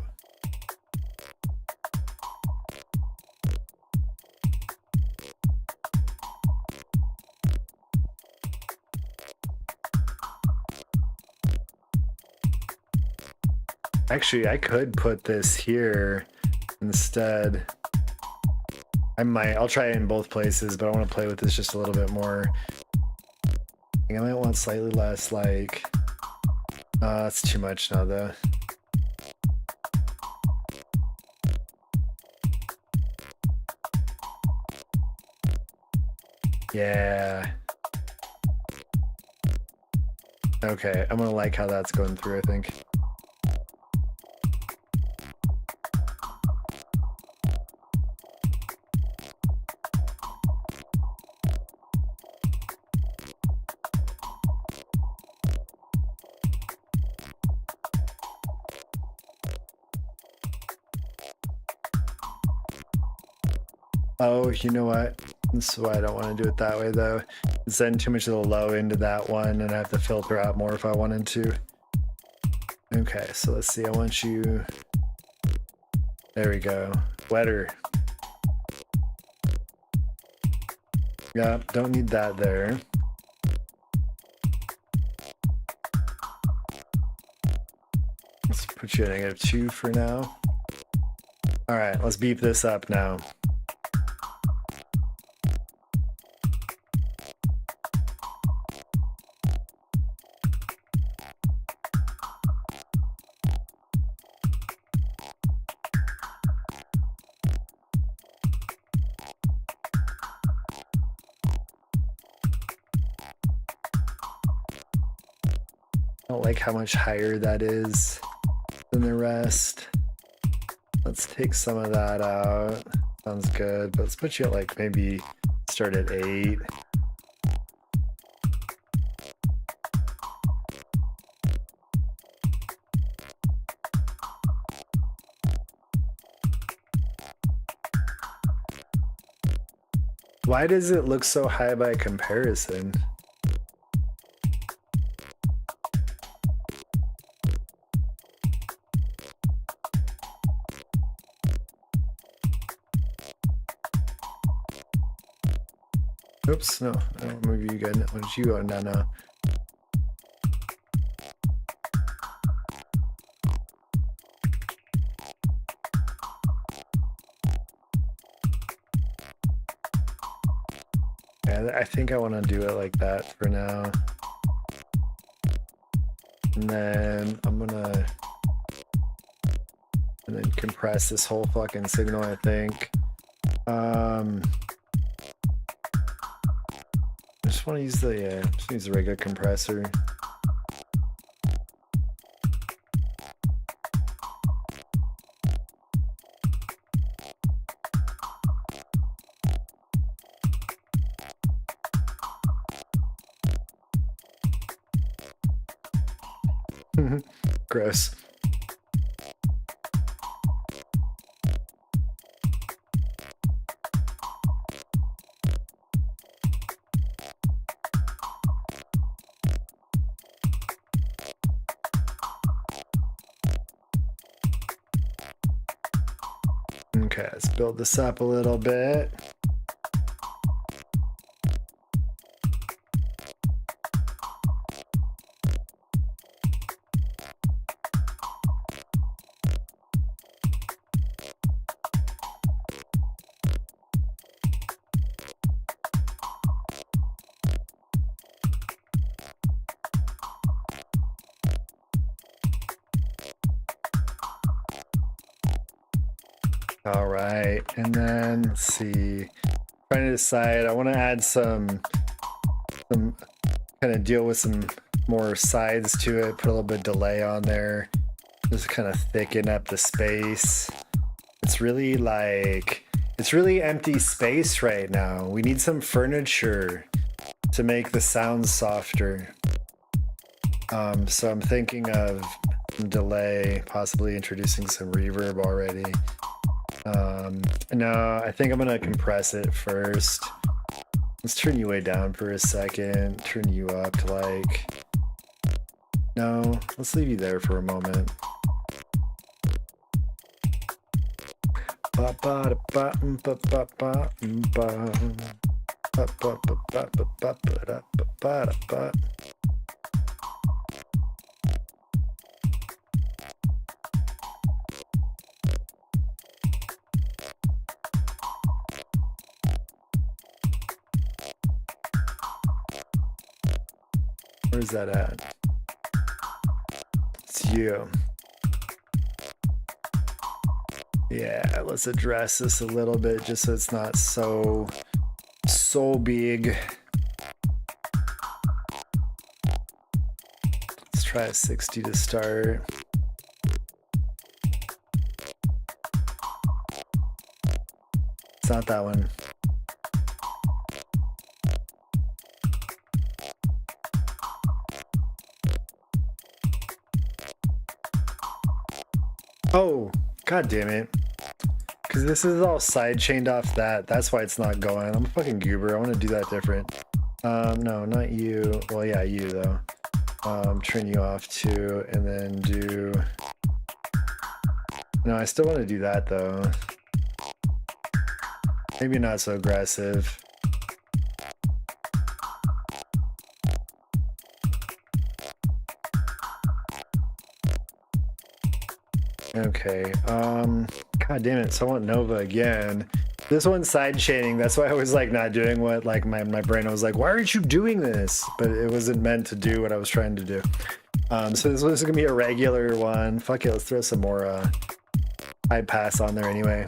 Actually, I could put this here instead. I'll try it in both places, but I want to play with this just a little bit more. I think I might want slightly less like, that's too much now though. Yeah. Okay, I'm gonna like how that's going through, I think. Oh, you know what? This is why I don't want to do it that way though. Send too much of the low into that one, and I have to filter out more if I wanted to. Okay, so let's see. I want you. There we go. Wetter. Yeah, don't need that there. Let's put you at -2 for now. All right, let's beep this up now. I don't like how much higher that is than the rest. Let's take some of that out. Sounds good, but let's put you at like maybe start at 8. Why does it look so high by comparison? Oops, no, I don't move you good. What did you go down now? Yeah, I think I want to do it like that for now. And then I'm gonna compress this whole fucking signal, I think. I just want to use the regular compressor. Gross. Okay, let's build this up a little bit. All right, and then let's see. Trying to decide. I want to add some kind of deal with some more sides to it. Put a little bit of delay on there. Just kind of thicken up the space. It's really empty space right now. We need some furniture to make the sounds softer. So I'm thinking of delay, possibly introducing some reverb already. No, I think I'm gonna compress it first. Let's turn you way down for a second. Turn you up to like... No, let's leave you there for a moment. Where's that at? It's you. Yeah, let's address this a little bit just so it's not so big. Let's try a 60 to start. It's not that one. Oh, god damn it. Because this is all side chained off that. That's why it's not going. I'm a fucking goober. I want to do that different. No, not you. Well, yeah, you though. Turn you off too, and then do... No, I still want to do that though. Maybe not so aggressive. Okay, god damn it, so I want Nova again. This one's side chaining, that's why I was like not doing what like my brain was like, why aren't you doing this? But it wasn't meant to do what I was trying to do. So this one's gonna be a regular one. Fuck it, let's throw some more high pass on there anyway.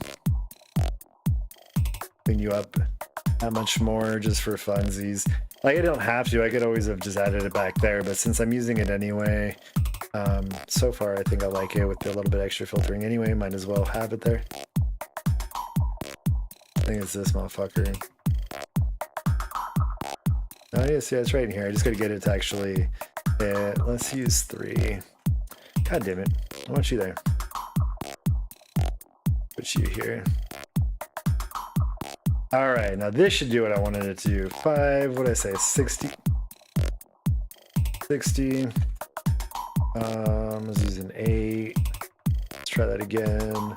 Clean you up that much more just for funsies. Like I don't have to, I could always have just added it back there, but since I'm using it anyway, so far I think I like it with a little bit extra filtering anyway, might as well have it there. I think it's this motherfucker. Oh yes, yeah, it's right in here. I just gotta get it to actually hit. Let's use 3. God damn it. I want you there. Put you here. Alright, now this should do what I wanted it to do. 5, what did I say? 60. 60. Let's use an 8. Let's try that again.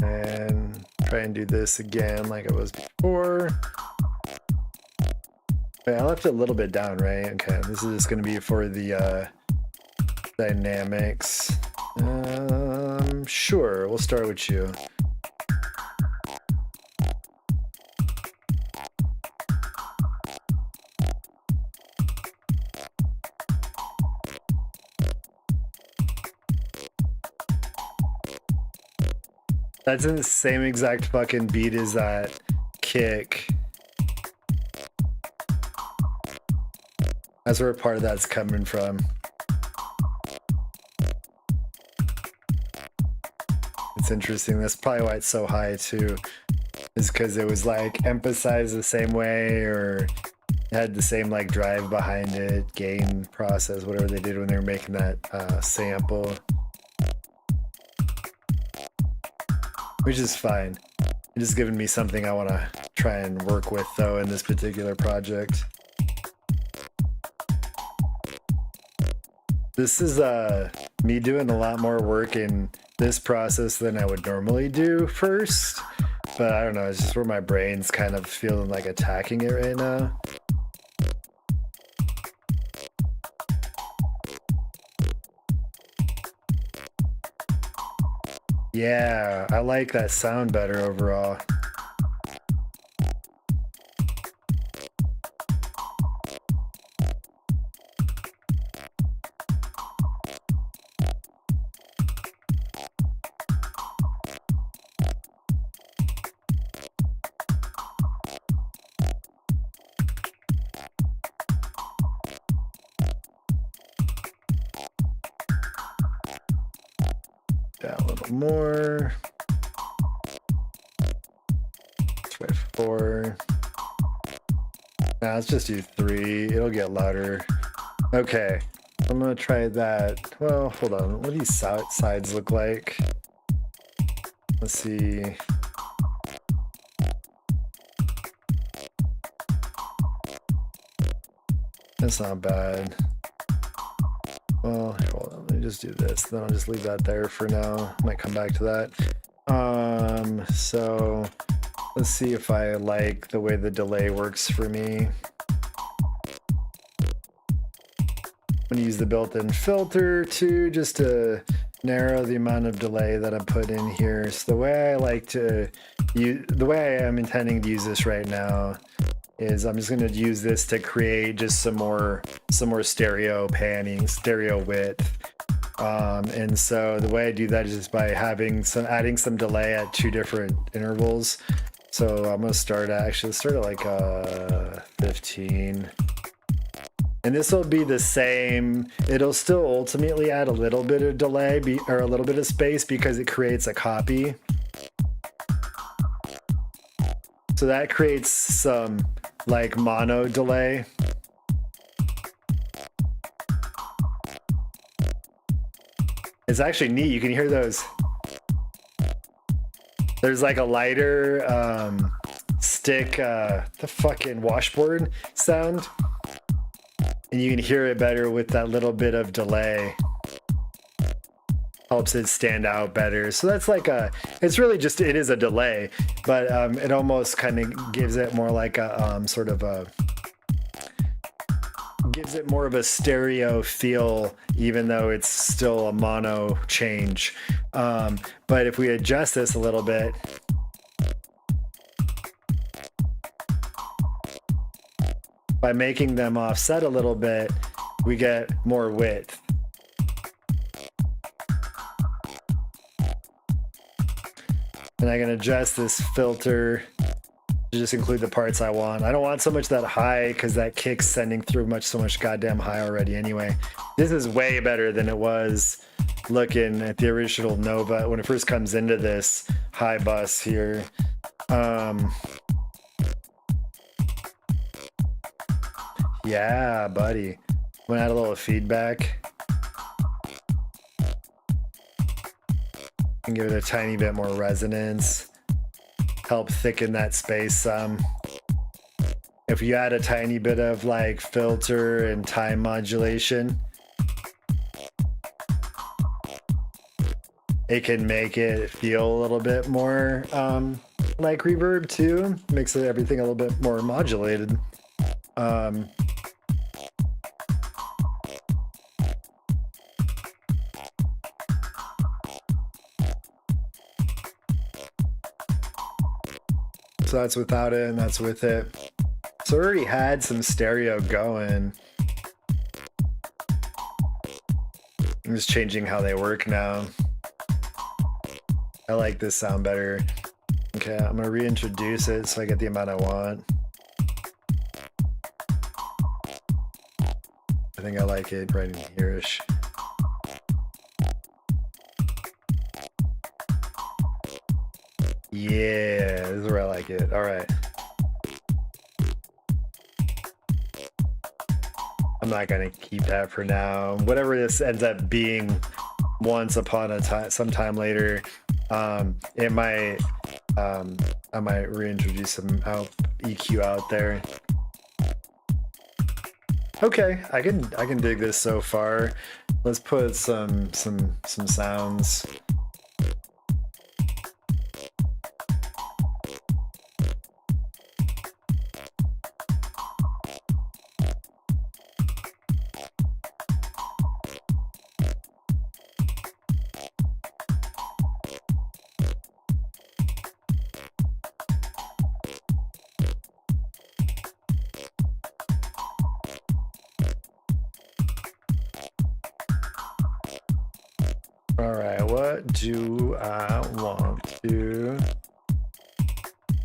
And try and do this again like I was before. Wait, I left it a little bit down, right? Okay, this is just going to be for the dynamics. Sure, we'll start with you. That's in the same exact fucking beat as that kick. That's where part of that's coming from. It's interesting. That's probably why it's so high too. Is because it was like emphasized the same way, or had the same like drive behind it, gain process, whatever they did when they were making that sample, which is fine. It's just giving me something I want to try and work with though in this particular project. This is me doing a lot more work in this process than I would normally do first, but I don't know, it's just where my brain's kind of feeling like attacking it right now. Yeah, I like that sound better overall. Yeah, a little more. Try 4. Now let's just do 3. It'll get louder. Okay, I'm gonna try that. Well, hold on. What do these sides look like? Let's see. That's not bad. Well, hold on. Let me just do this. Then I'll just leave that there for now. Might come back to that. So let's see if I like the way the delay works for me. I'm gonna use the built-in filter too, just to narrow the amount of delay that I put in here. So the way I like to use, the way I am intending to use this right now is I'm just going to use this to create just some more stereo panning, stereo width. And so the way I do that is just by adding some delay at 2 different intervals. So I'm going to start at like 15. And this will be the same. It'll still ultimately add a little bit of delay or a little bit of space because it creates a copy. So that creates some like mono delay. It's actually neat. You can hear those. There's like a lighter stick, the fucking washboard sound. And you can hear it better with that little bit of delay. Helps it stand out better. So that's like it's really just, it is a delay, but it almost kind of gives it more like a gives it more of a stereo feel, even though it's still a mono change. But if we adjust this a little bit, by making them offset a little bit, we get more width. And I can adjust this filter to just include the parts I want. I don't want so much that high because that kick's sending through so much goddamn high already anyway. This is way better than it was looking at the original Nova when it first comes into this high bus here. Yeah, buddy. I'm gonna add a little feedback. And give it a tiny bit more resonance. Help thicken that space some. If you add a tiny bit of like filter and time modulation, it can make it feel a little bit more like reverb too. Makes everything a little bit more modulated. So that's without it and that's with it. So I already had some stereo going. I'm just changing how they work now. I like this sound better. Okay, I'm gonna reintroduce it so I get the amount I want. I think I like it right in here-ish. Yeah, this is where I like it. All right. I'm not gonna keep that for now. Whatever this ends up being once upon a time, sometime later, it might, I might reintroduce some EQ out there. Okay, I can dig this so far. Let's put some sounds. All right, what do I want to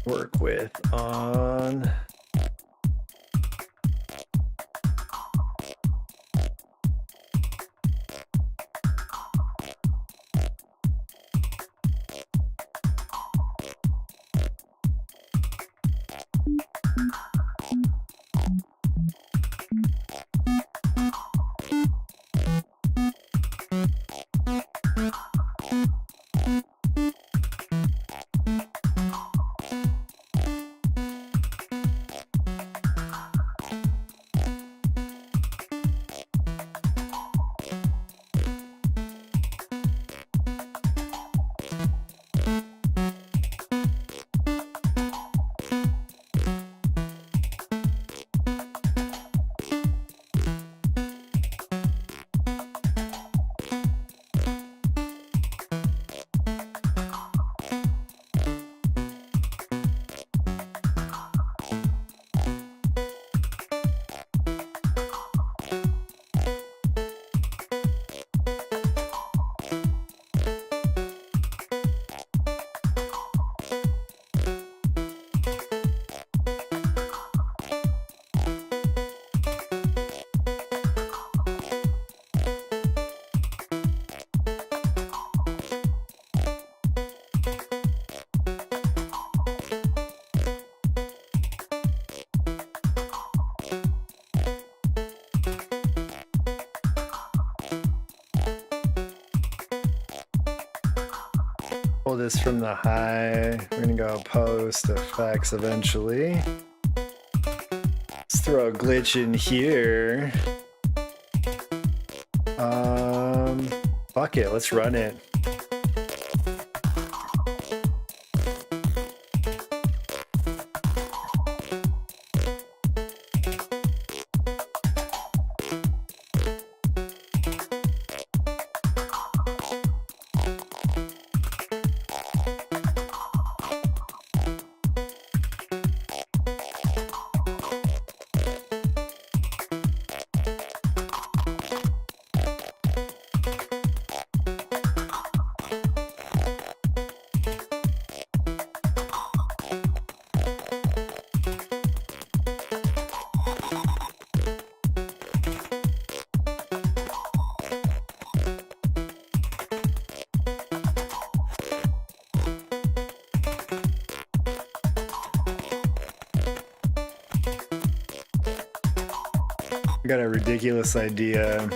work with on? Pull this from the high. We're gonna go post effects eventually. Let's throw a glitch in here. Fuck it, let's run it. I got a ridiculous idea.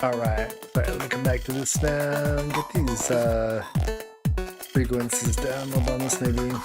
Alright, let me come back to this now. Get these frequencies down. Hold on this maybe.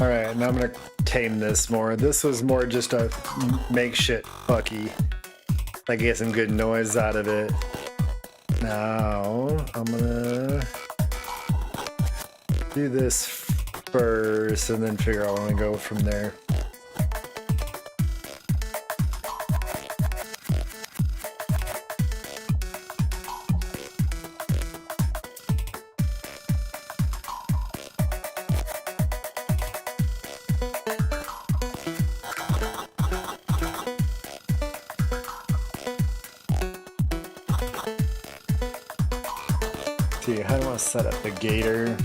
Alright, now I'm gonna tame this more. This was more just a make shit fucky. I get some good noise out of it. Now, I'm gonna do this first and then figure out where I'm gonna go from there. See, how do I set up the gator?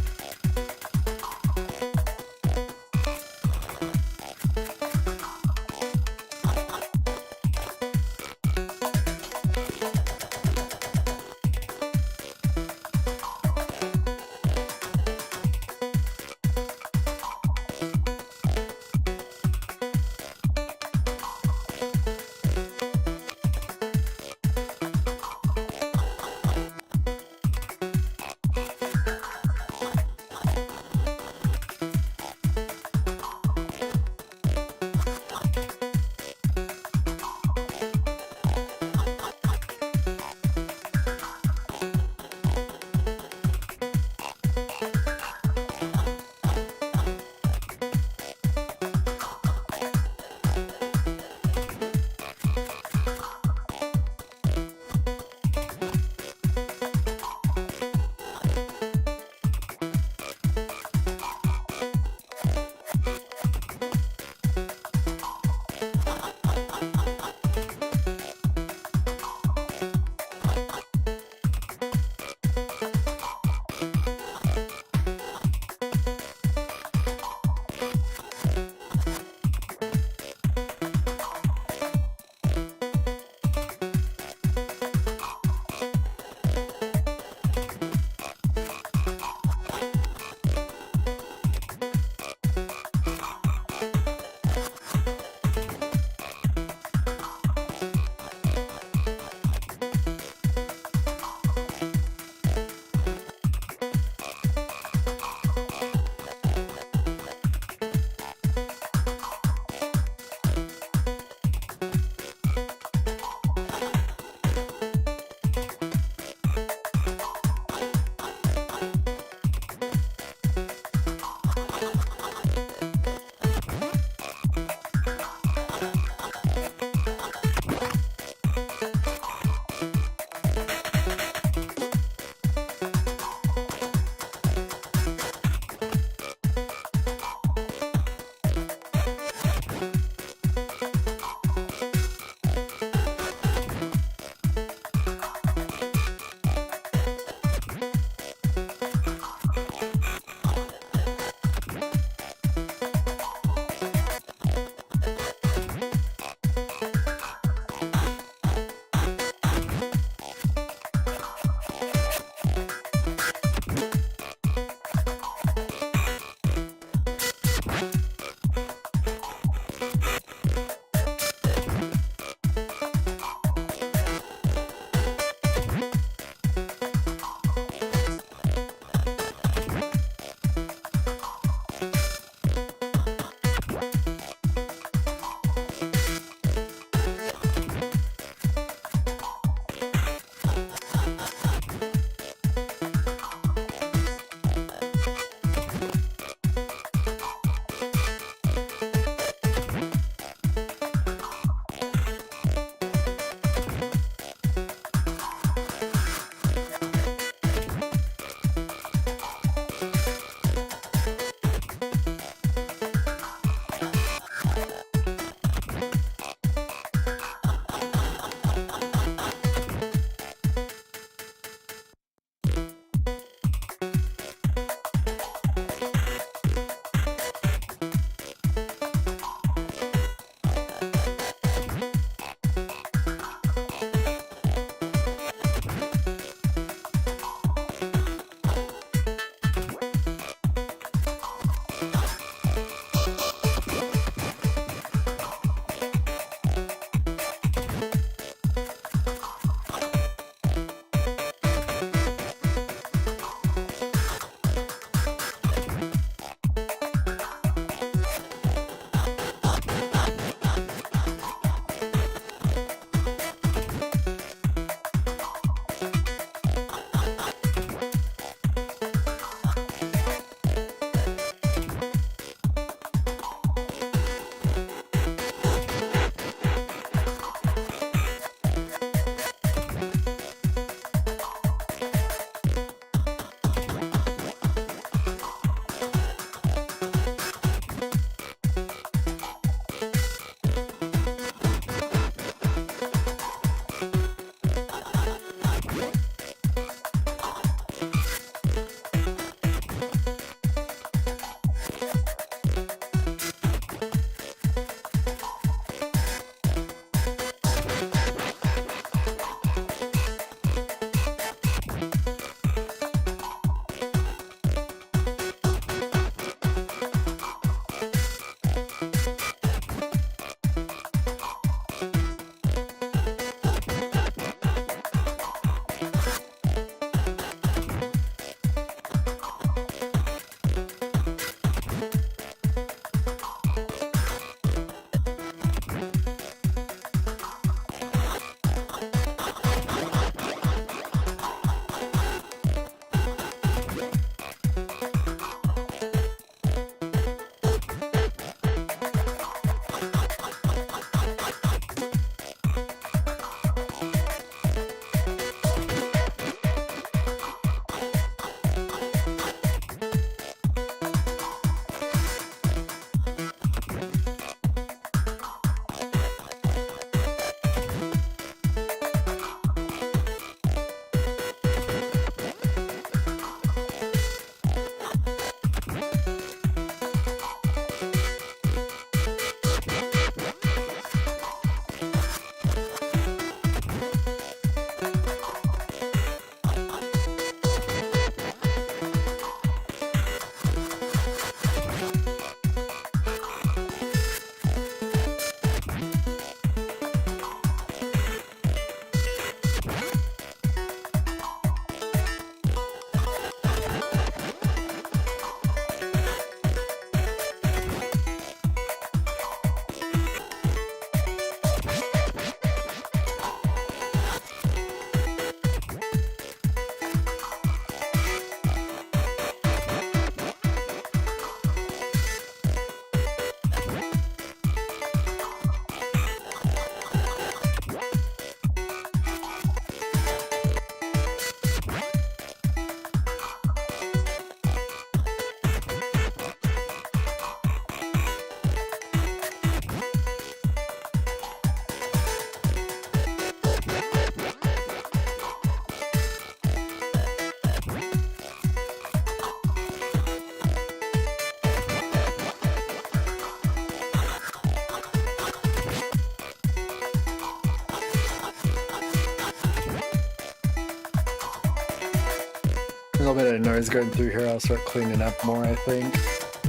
A little bit of noise going through here. I'll start cleaning up more, I think.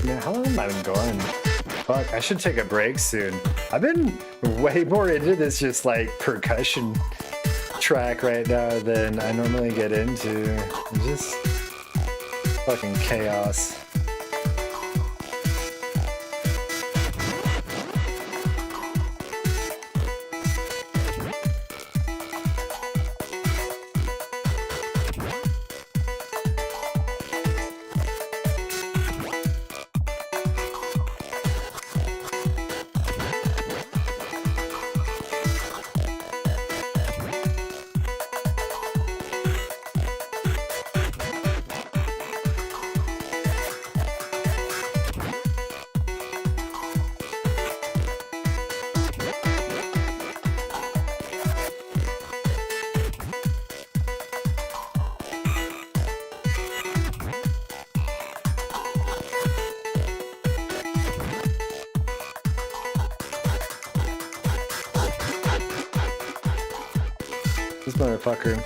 Man, how long have I been going? Fuck, I should take a break soon. I've been way more into this just like percussion track right now than I normally get into. It's just fucking chaos. This motherfucker.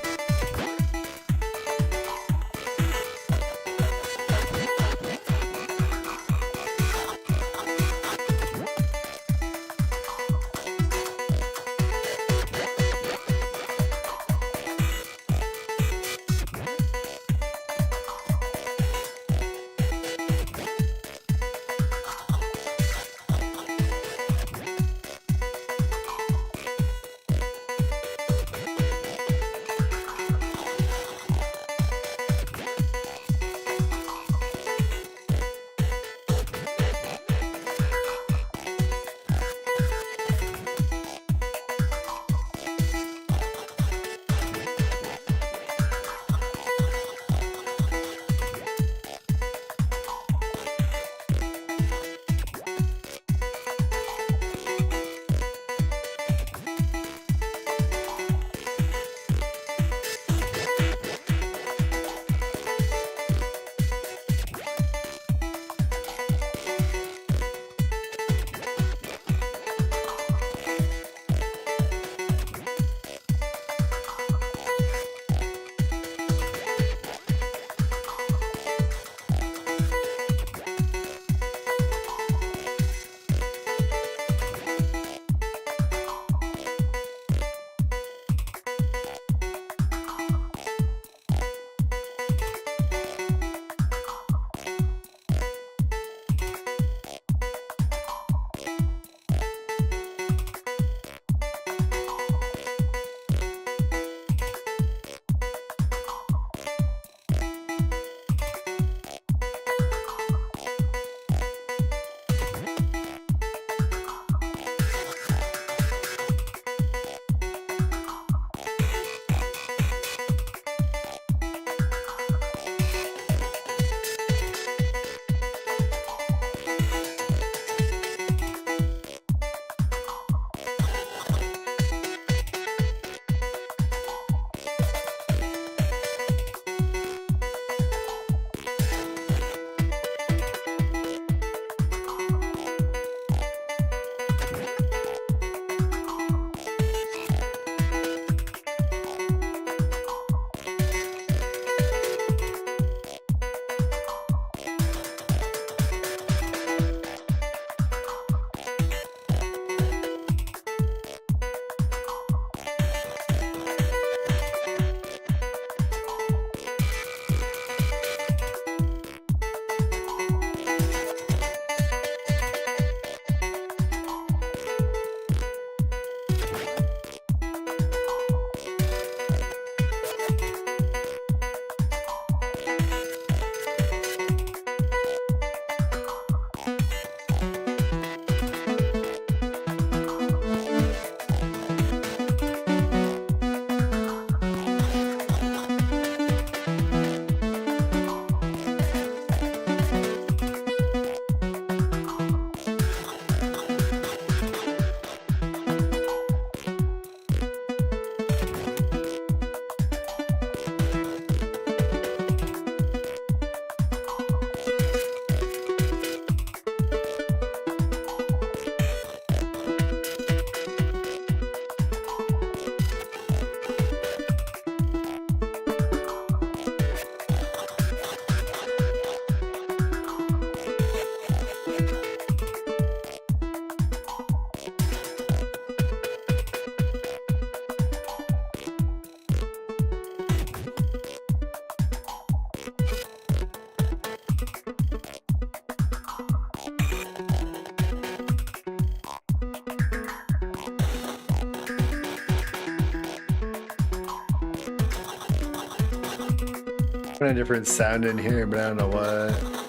Put a different sound in here, but I don't know what.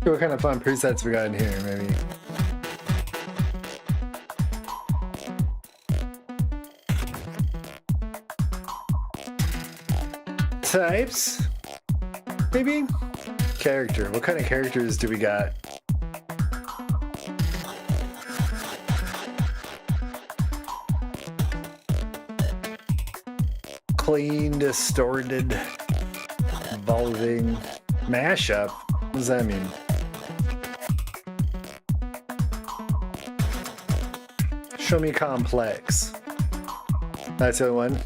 What kind of fun presets we got in here, maybe? Types? Maybe? Character. What kind of characters do we got? Clean, distorted, evolving, mashup. What does that mean? Show me complex. That's the other one.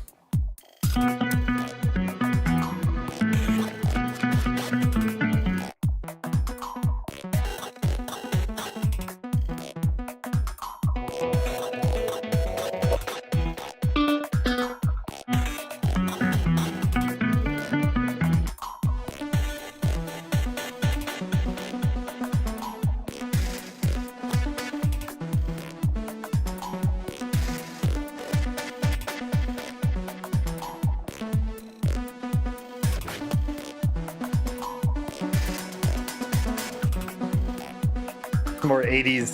More 80s.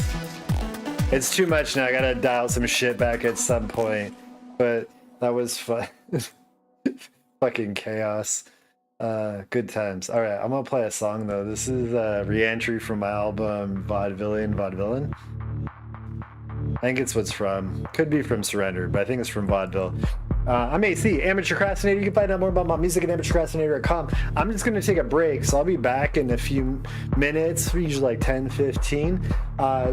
It's too much now. I gotta dial some shit back at some point. But that was fun. Fucking chaos. Good times. Alright, I'm gonna play a song though. This is a re-entry from my album Vaudevillain. I think it's what's from. Could be from Surrender, but I think it's from Vaudeville. I'm AC, Amateur Crastinator. You can find out more about my music at amateurcrastinator.com. I'm just going to take a break, so I'll be back in a few minutes, usually like 10, 15,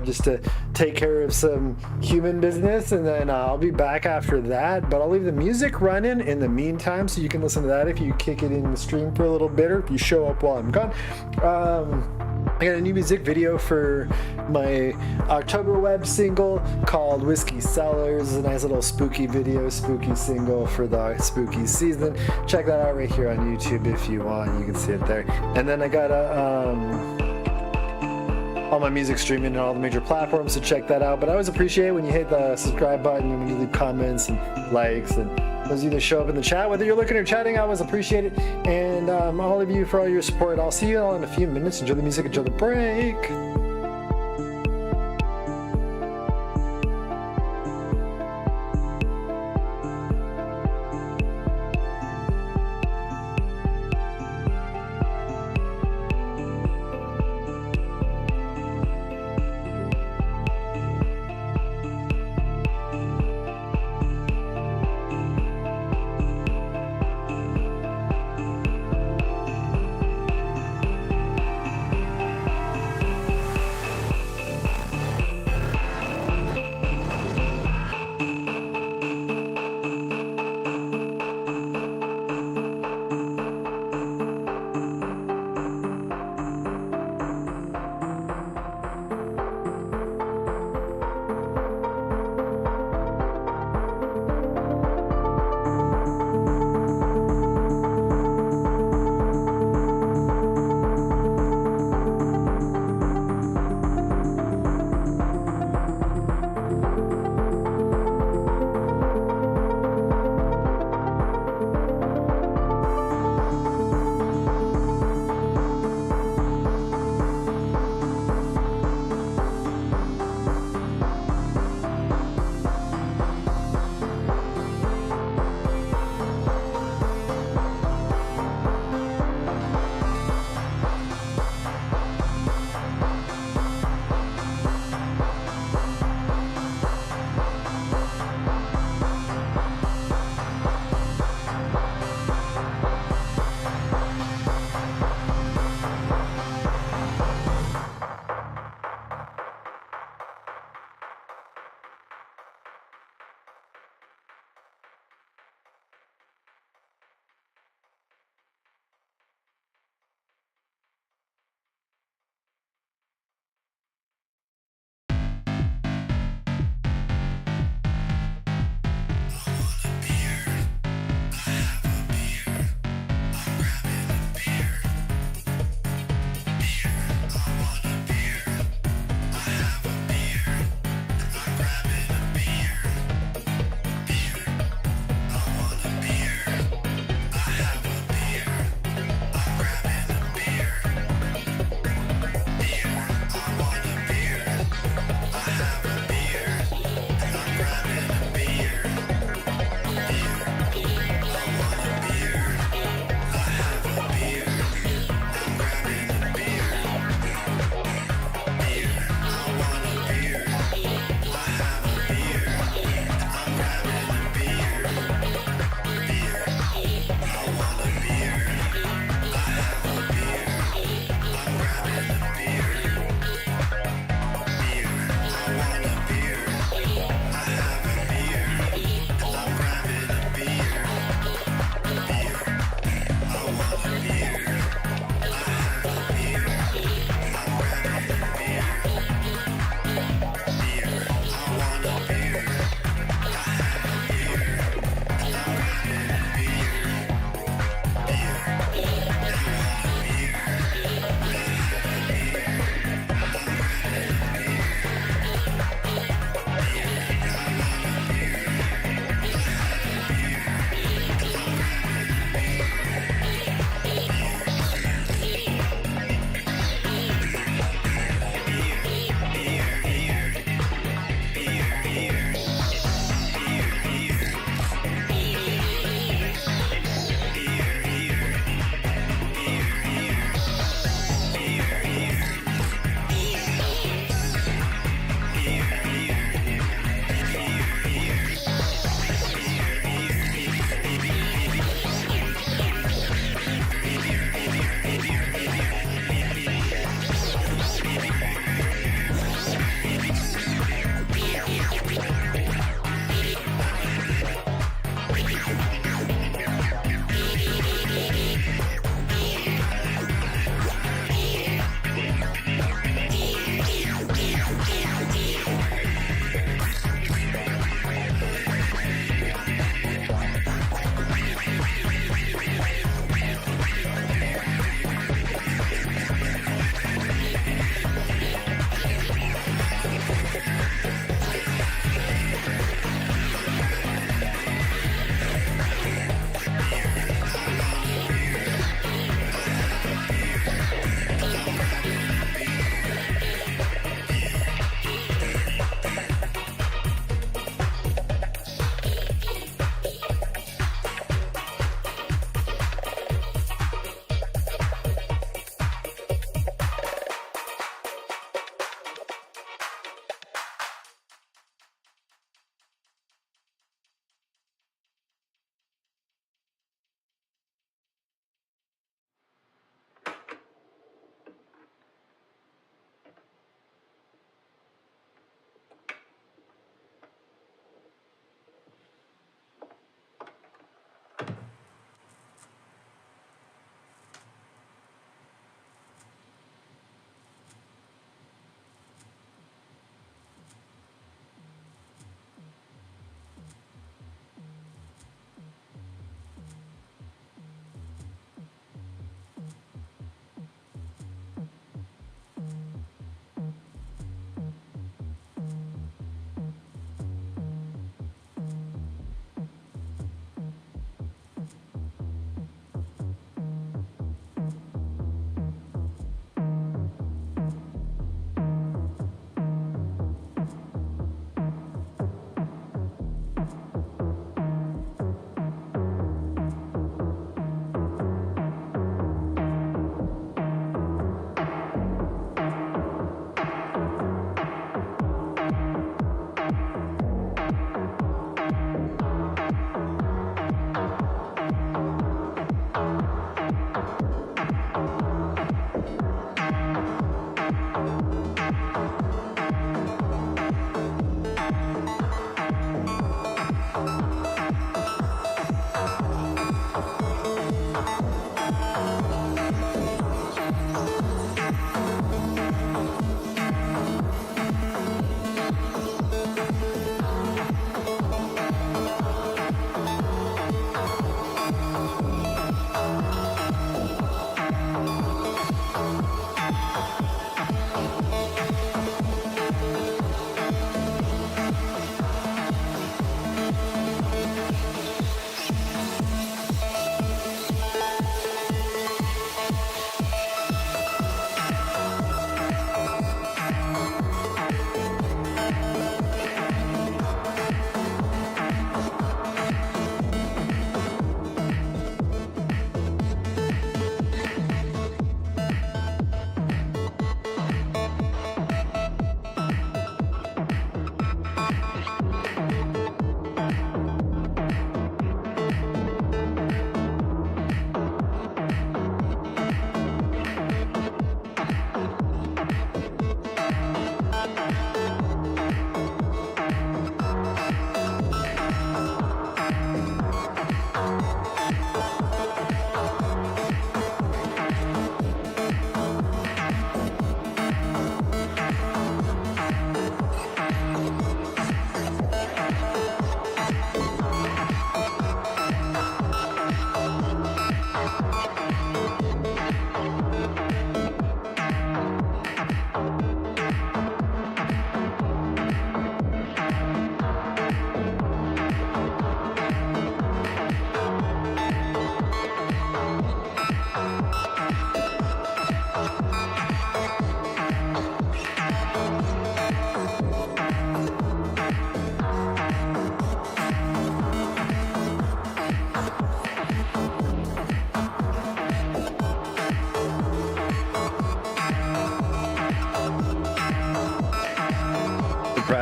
just to take care of some human business, and then I'll be back after that. But I'll leave the music running in the meantime, so you can listen to that if you kick it in the stream for a little bit, or if you show up while I'm gone. I got a new music video for my October web single called Whiskey Cellars. It's a nice little spooky video, spooky single for the spooky season. Check that out right here on YouTube if you want. You can see it there. And then I got all my music streaming on all the major platforms, so check that out. But I always appreciate it when you hit the subscribe button and when you leave comments and likes, and those of you that show up in the chat, whether you're looking or chatting, I always appreciate it. And all of you for all your support. I'll see you all in a few minutes. Enjoy the music, enjoy the break.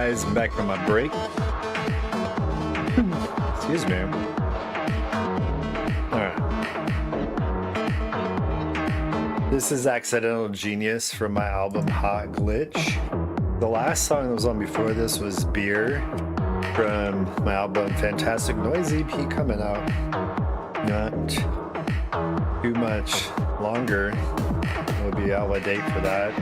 guys, I'm back from my break. Excuse me. Alright. This is Accidental Genius from my album Hot Glitch. The last song that was on before this was Beer from my album Fantastic Noise EP coming out not too much longer. It'll be out a date for that.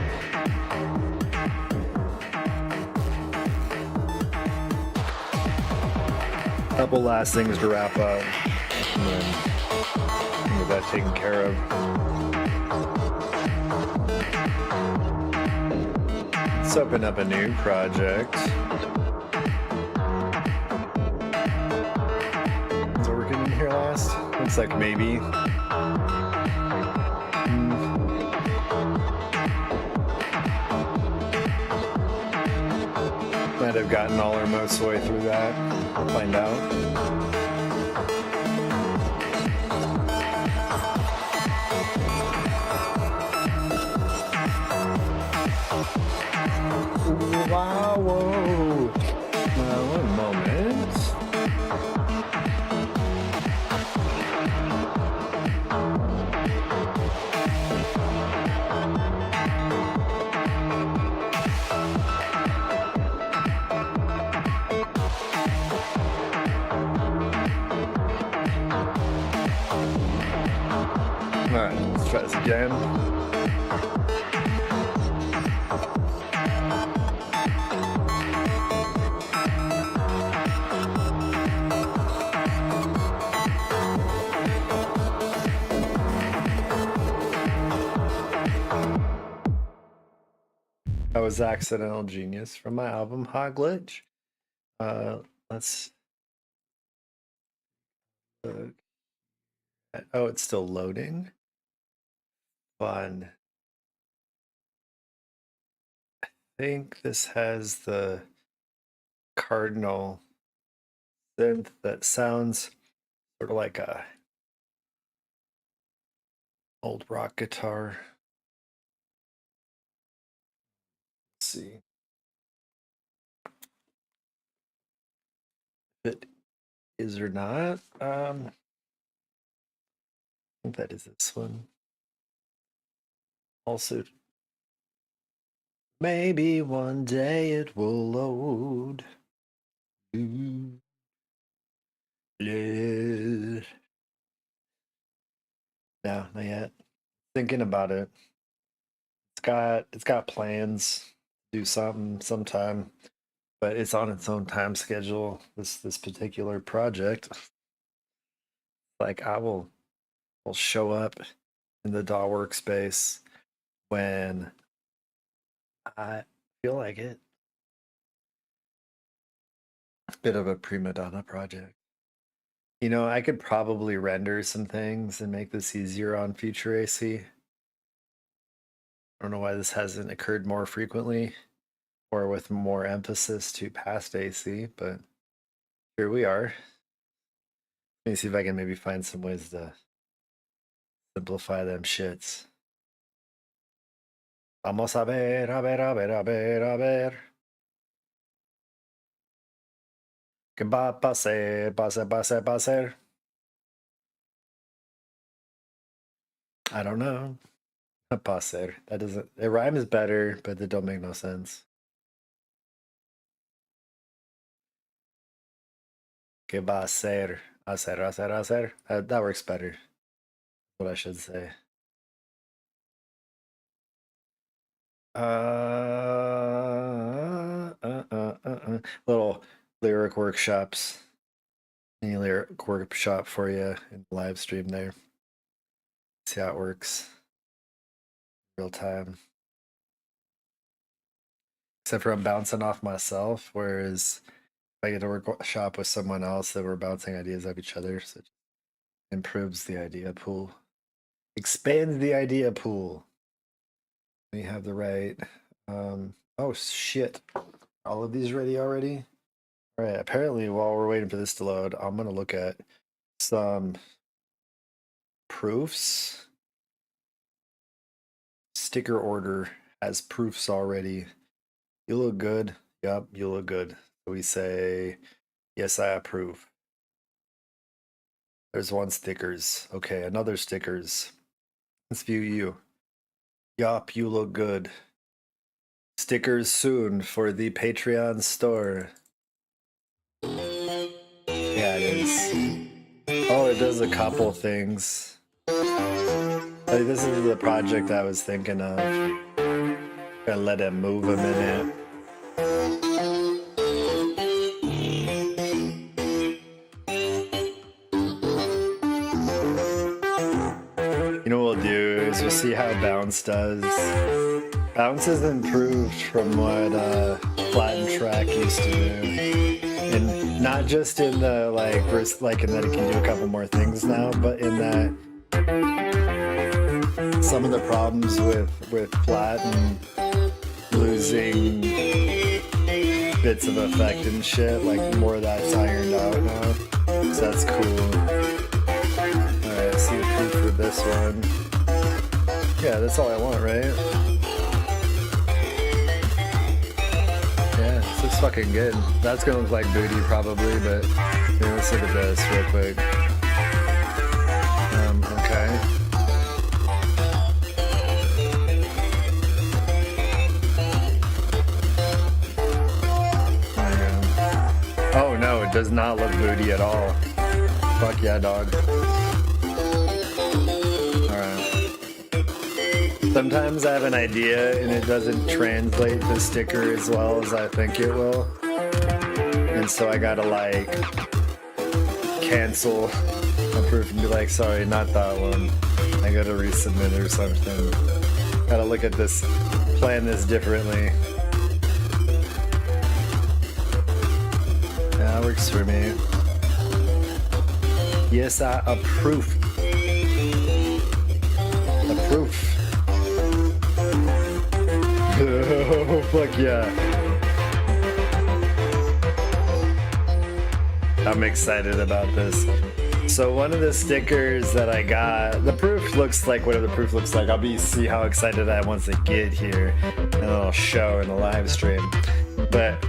Couple last things to wrap up and then get that taken care of. Let's open up a new project. Is it working in here last? Looks like maybe. Might have gotten all or most of the way through that. We'll find out. Wow, whoa. One moment. Alright, let's try this again. That was Accidental Genius from my album Hot Glitch. Let's look. Oh, it's still loading. Fun. I think this has the cardinal synth that sounds sort of like a old rock guitar. Let's see if it is or not. I think that is this one. Also, maybe one day it will load. Yeah. No, not yet. Thinking about it. It's got plans to do something sometime, but it's on its own time schedule. This particular project. Like will show up in the DAW workspace when I feel like it. Bit of a prima donna project. You know, I could probably render some things and make this easier on future AC. I don't know why this hasn't occurred more frequently or with more emphasis to past AC, but here we are. Let me see if I can maybe find some ways to simplify them shits. Vamos a ver, a ver, a ver, a ver, a ver. ¿Qué va a pasar, pasar, pasar, pasar? I don't know. A pasar. That doesn't. It rhymes better, but it don't make no sense. ¿Qué va a hacer? Hacer, hacer, hacer. That works better. What I should say. Little lyric workshops. Any lyric workshop for you in the live stream there. See how it works. Real time. Except for I'm bouncing off myself, whereas if I get to workshop with someone else, that we're bouncing ideas off each other, so it improves the idea pool. Expands the idea pool. We have the right. Oh shit! All of these ready already? All right. Apparently, while we're waiting for this to load, I'm gonna look at some proofs. Sticker order has proofs already. You look good. Yup, you look good. So we say, yes, I approve. There's one stickers. Okay, another stickers. Let's view you. Yup, you look good. Stickers soon for the Patreon store. Yeah, it is. Oh, it does a couple things. Like, this is the project I was thinking of. Gonna let it move a minute. You know what we'll do is we'll see how bounce does. Bounce is improved from what flattened track used to do. And not just in the like in that it can do a couple more things now, but in that some of the problems with flatten losing bits of effect and shit, like more of that's ironed out now. So that's cool. Alright, let's see the proof for this one. Yeah, that's all I want, right? Yeah, this looks fucking good. That's gonna look like booty probably, but yeah, let's look at this real quick. Okay. Oh no, it does not look booty at all. Fuck yeah, dog. Alright. Sometimes I have an idea and it doesn't translate the sticker as well as I think it will. And so I gotta like cancel a proof and be like, sorry, not that one. I gotta resubmit or something. Gotta look at this, plan this differently. That works for me. Yes, I approve. Approve. Oh, fuck yeah. I'm excited about this. So one of the stickers that I got, the proof looks like whatever the proof looks like. I'll see how excited I am once I get here, and I'll show in the live stream. But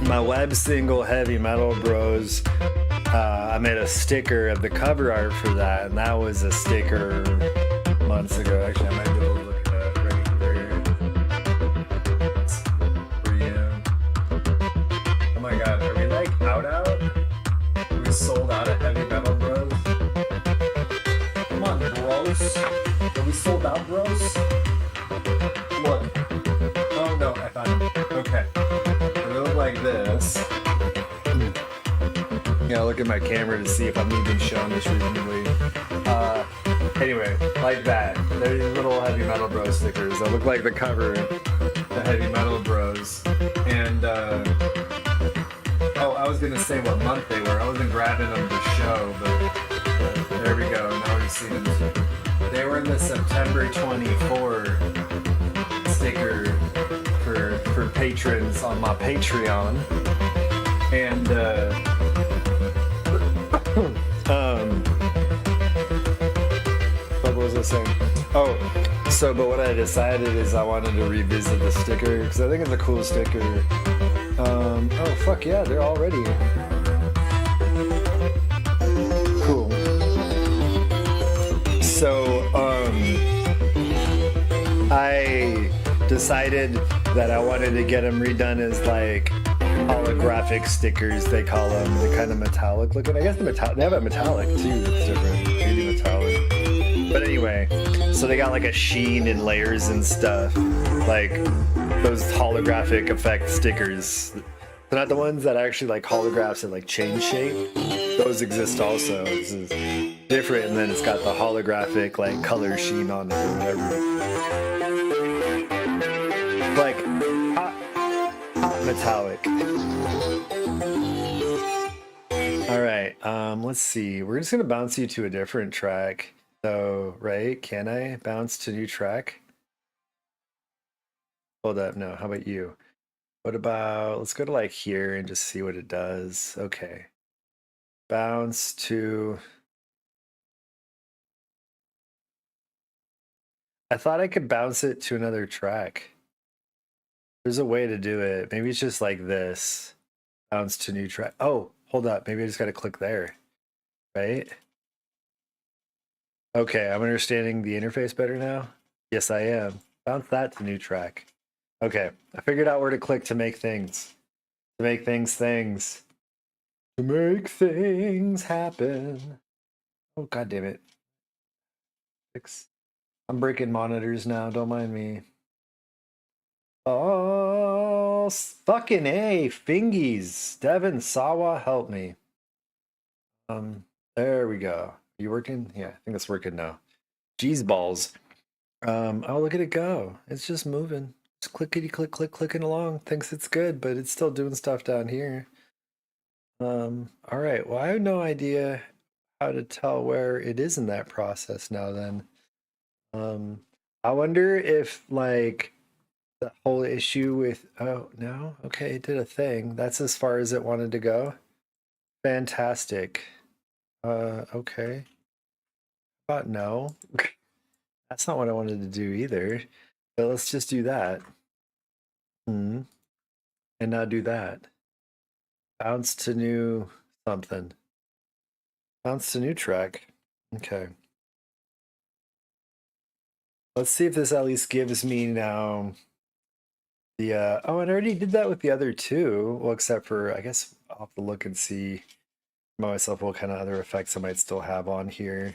my web single Heavy Metal Bros, I made a sticker of the cover art for that, and that was a sticker months ago. Actually, I might be able to look at that right here. For you. Oh my god, are we like out? Are we sold out of Heavy Metal Bros? Come on, bros. Are we sold out, bros? Look. Oh no, I found it. Okay. They look like this. Yeah, look at my camera to see if I'm even showing this reasonably. Anyway, like that. They're these little Heavy Metal Bros stickers that look like the cover of the Heavy Metal Bros. And, oh, I was gonna say what month they were. I wasn't grabbing them to show, but there we go. Now we've seen them. They were in the September 24 sticker for patrons on my Patreon. And, what was I saying? Oh, so, but what I decided is I wanted to revisit the sticker, because I think it's a cool sticker. Oh, fuck yeah, they're all ready. Cool. So, I decided that I wanted to get them redone as like holographic stickers, they call them. They're kind of metallic looking. I guess they have a metallic too that's different. Maybe metallic. But anyway, so they got like a sheen and layers and stuff. Like those holographic effect stickers. They're not the ones that are actually like holographs in like chain shape. Those exist also. This is different, and then it's got the holographic like color sheen on it or whatever. Like hot metallic. All right, let's see. We're just gonna bounce you to a different track. So, right? Can I bounce to new track? Hold up, no. How about you? What about, let's go to like here and just see what it does. Okay. Bounce to, I thought I could bounce it to another track. There's a way to do it. Maybe it's just like this. Bounce to new track. Oh, hold up. Maybe I just got to click there, right? Okay, I'm understanding the interface better now. Yes, I am. Bounce that to new track. Okay, I figured out where to click to make things. To make things things. To make things happen. Oh, god damn it. I'm breaking monitors now, don't mind me. Oh, fucking A, fingies. Devin Sawa, help me. There we go. You working? Yeah, I think it's working now. Jeez balls. Oh, look at it go. It's just moving. It's clickety click click clicking along. Thinks it's good, but it's still doing stuff down here. All right. Well, I have no idea how to tell where it is in that process now then. I wonder if like the whole issue with oh no, okay, it did a thing. That's as far as it wanted to go. Fantastic. Okay. But no. That's not what I wanted to do either. But let's just do that. And now do that. Bounce to new something. Bounce to new track. Okay. Let's see if this at least gives me now the oh, and I already did that with the other two. Well, except for I guess I'll have to look and see myself what kind of other effects I might still have on here.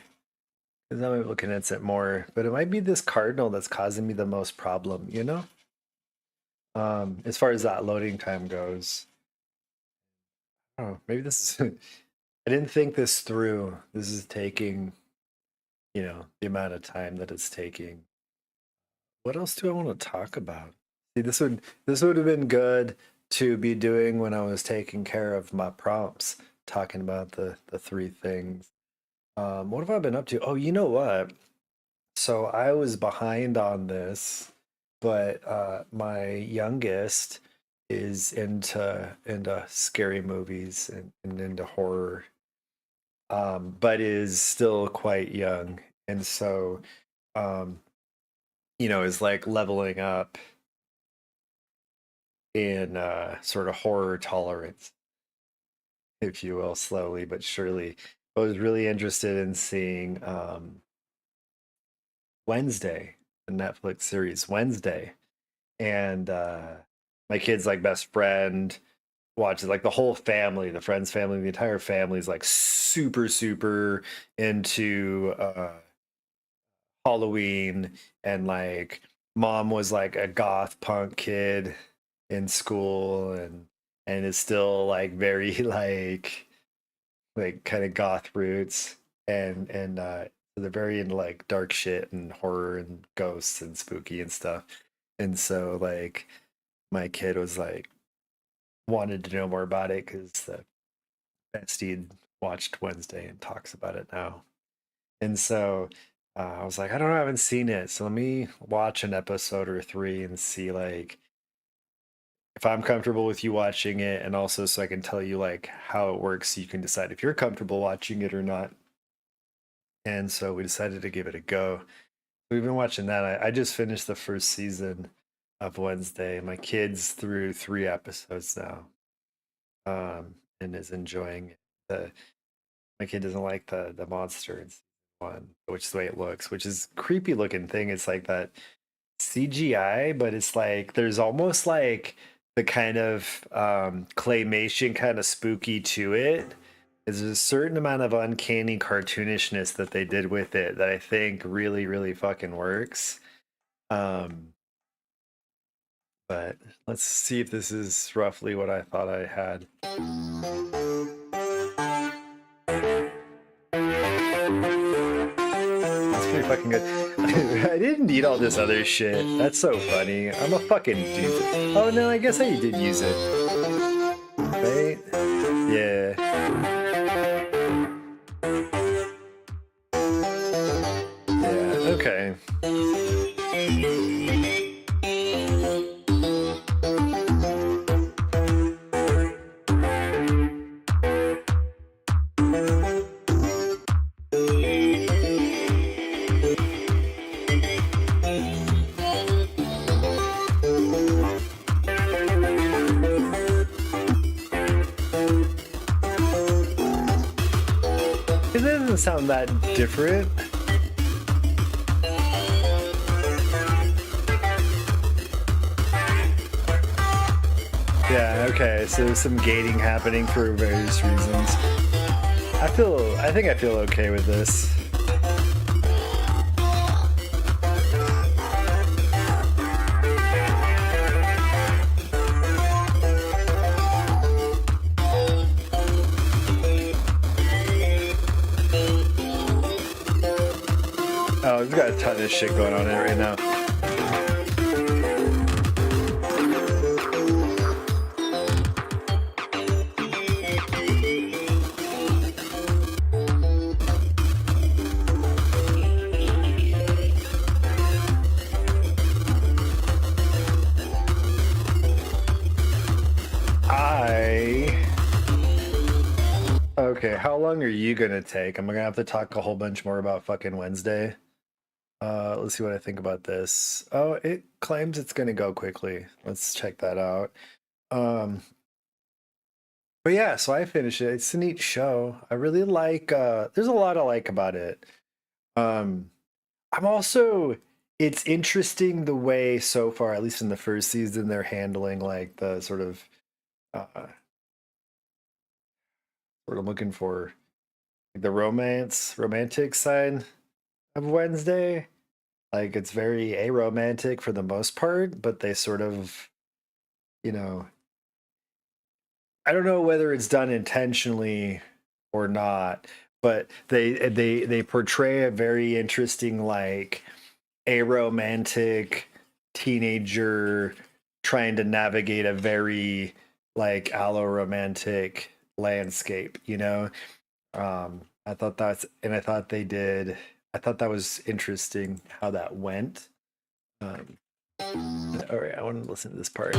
Because I'm looking at it more. But it might be this cardinal that's causing me the most problem, you know? As far as that loading time goes. Oh, maybe this is I didn't think this through. This is taking, you know, the amount of time that it's taking. What else do I want to talk about? See, this would have been good to be doing when I was taking care of my prompts, talking about the three things. What have I been up to? Oh, you know what? So I was behind on this, but my youngest is into scary movies and into horror, but is still quite young, and so you know, is like leveling up in sort of horror tolerance, if you will, slowly but surely. I was really interested in seeing Wednesday, the Netflix series Wednesday, and my kid's like best friend watches, like the whole family, the friend's family, the entire family is like super into Halloween, and like mom was like a goth punk kid in school, and is still like very like kind of goth roots, and they're very into like dark shit and horror and ghosts and spooky and stuff. And so like my kid was like wanted to know more about it because the bestie watched Wednesday and talks about it now. And so I was like, I don't know, I haven't seen it, so let me watch an episode or three and see like if I'm comfortable with you watching it, and also so I can tell you like how it works so you can decide if you're comfortable watching it or not. And so we decided to give it a go. We've been watching that. I just finished the first season of Wednesday. My kid's through 3 episodes now, and is enjoying it. My kid doesn't like the monster in season 1, which is the way it looks, which is creepy looking thing. It's like that CGI, but it's like there's almost like the kind of claymation kind of spooky to it. There's a certain amount of uncanny cartoonishness that they did with it that I think really fucking works. But let's see if this is roughly what I thought I had. That's pretty fucking good. I didn't need all this other shit. That's so funny. I'm a fucking dude. Oh no, I guess I did use it. Right? Yeah. Yeah, okay. It doesn't sound that different. Yeah, okay, so there's some gating happening for various reasons. I think I feel okay with this. Oh, we've got a ton of shit going on in it right now. Okay, how long are you gonna take? I'm gonna have to talk a whole bunch more about fucking Wednesday. Let's see what I think about this. Oh, it claims it's gonna go quickly. Let's check that out. But yeah, so I finished it. It's a neat show. I really like there's a lot I like about it. I'm also it's interesting the way so far, at least in the first season, they're handling like the sort of what I'm looking for, the romantic side of Wednesday. Like it's very aromantic for the most part, but they sort of, you know, I don't know whether it's done intentionally or not, but they portray a very interesting like aromantic teenager trying to navigate a very like alloromantic landscape, you know. I thought that was interesting how that went. All right, I want to listen to this part.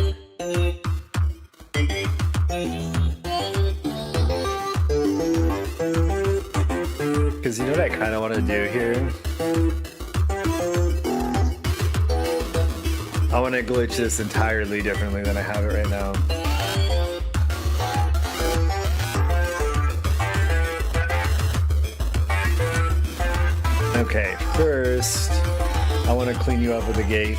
Because you know what I kind of want to do here? I want to glitch this entirely differently than I have it right now. Okay, first, I want to clean you up with a gate.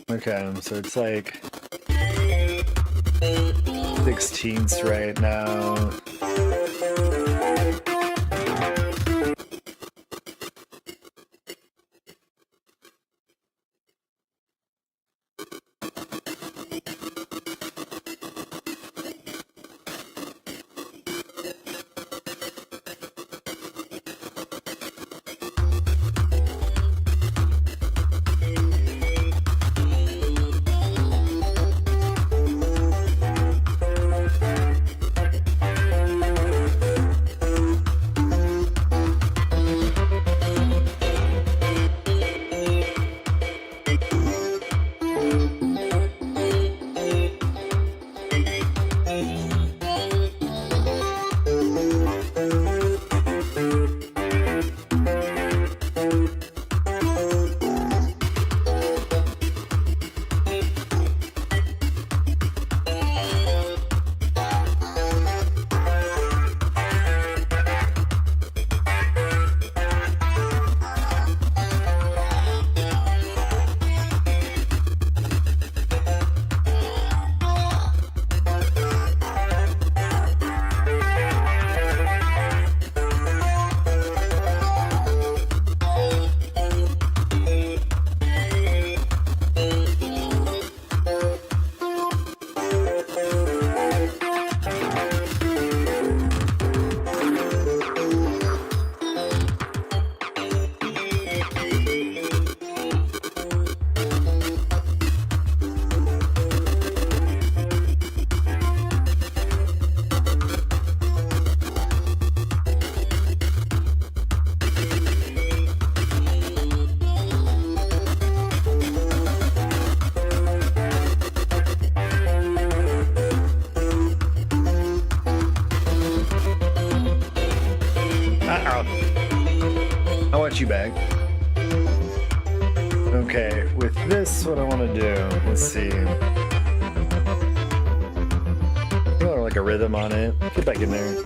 Okay, so it's like 16ths right now. Okay, with this, what I want to do, let's see. Or like a rhythm on it. Get back in there.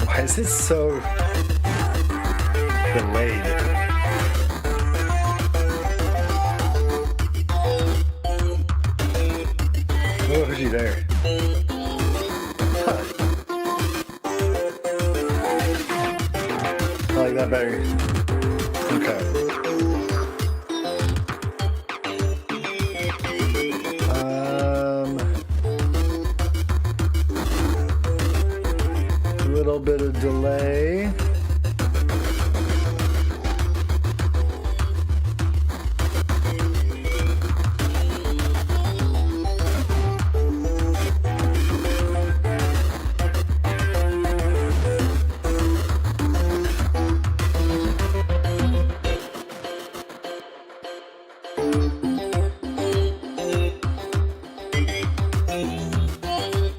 Why is it so delayed? Oh, who's he there? Huh. I like that better. Okay. A little bit of delay.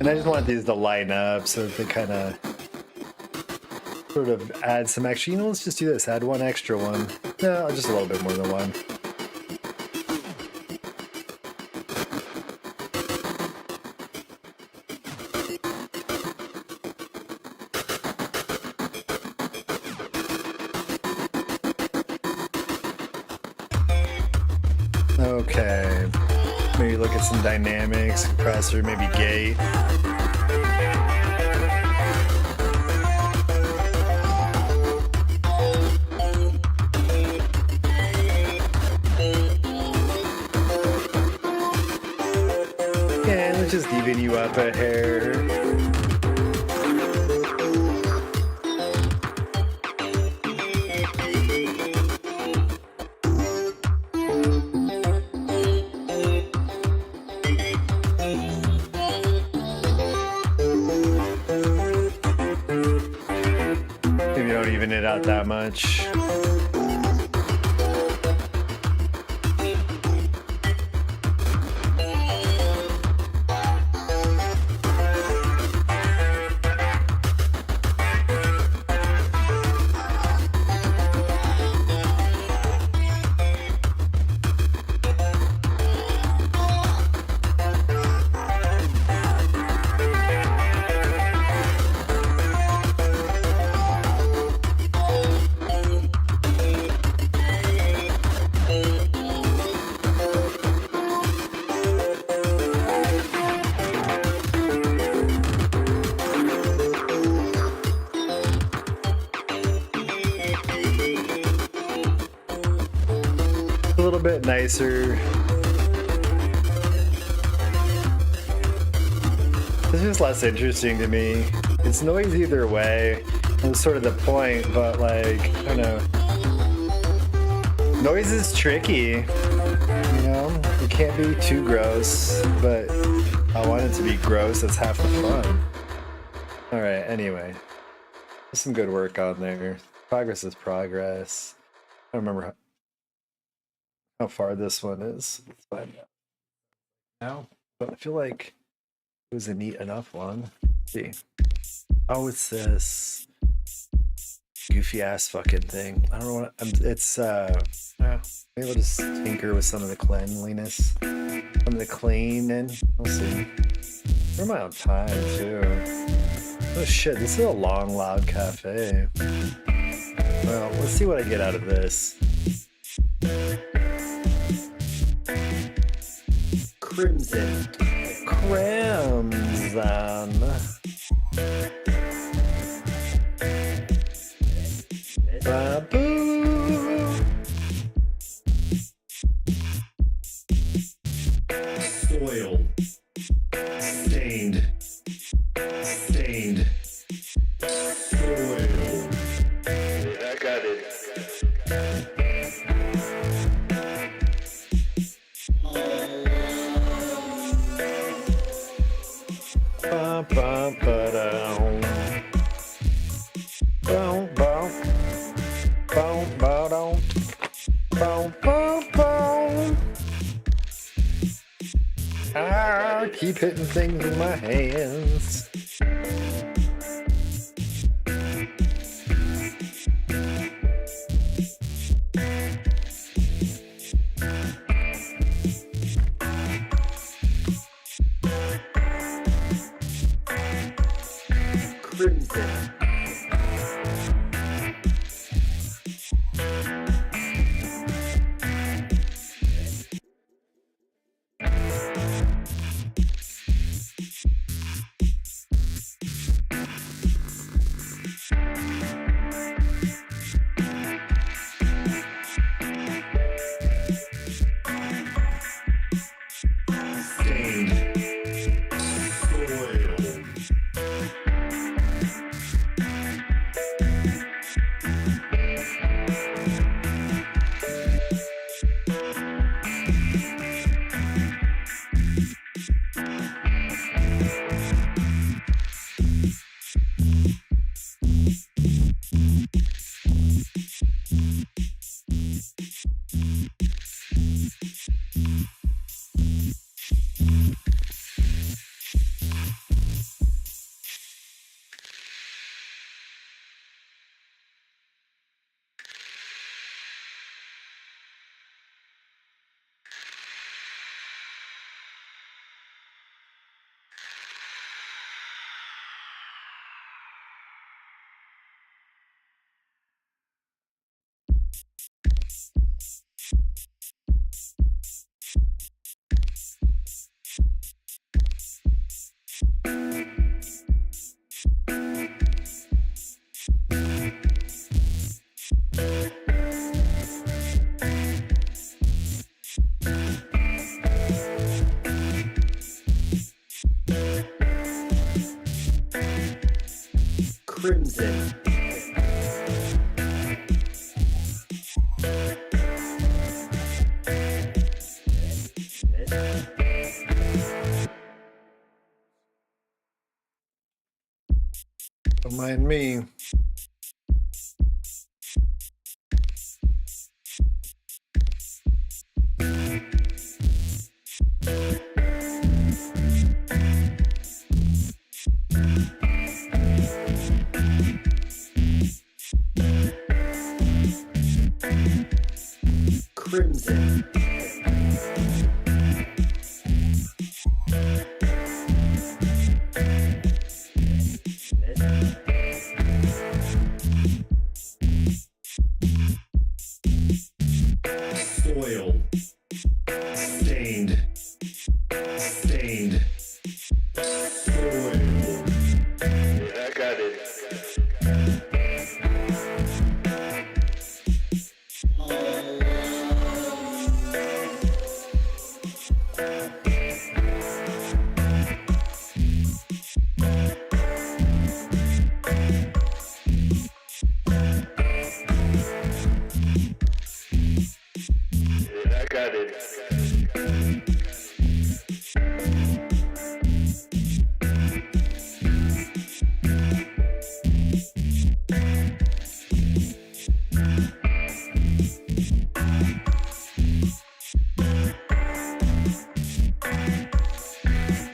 And I just want these to line up so that they kind of sort of add some extra. You know, let's just do this. Add one extra one. No, just a little bit more than one. Okay. Maybe look at some dynamics, compressor, maybe gate. Yeah, let's just even you up a hair. Maybe don't even it out that much. A little bit nicer. This is less interesting to me. It's noise either way. That's sort of the point, but like, I don't know. Noise is tricky. You know, it can't be too gross, but I want it to be gross. That's half the fun. All right, anyway. There's some good work on there. Progress is progress. I don't remember how far this one is. Let's find out now. But I feel like it was a neat enough one. Let's see. Oh, it's this goofy ass fucking thing. I don't know what it's maybe we'll just tinker with some of the cleanliness. Some of the cleaning. We'll see. Where am I on time too? Oh shit, this is a long, loud cafe. Well, let's see what I get out of this. Crimson. Ba-boo. Soiled. Stained. Stained. Soiled. I got it. I keep hitting things with my hands. Crimson. Crimson. Don't mind me. Crimson. Soil. Stained. Stained. Soil. Yeah, I got it.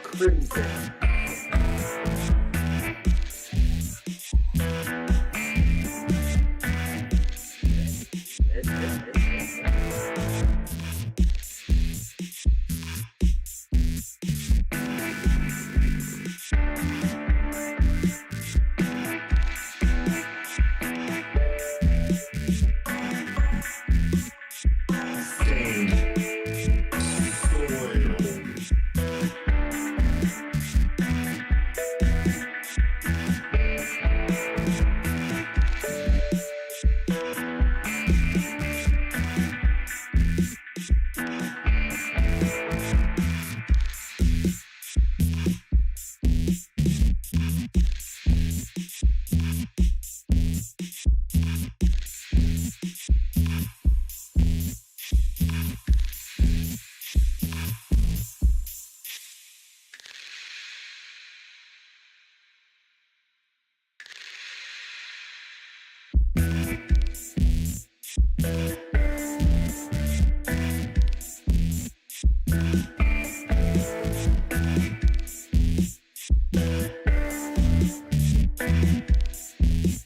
Crimson.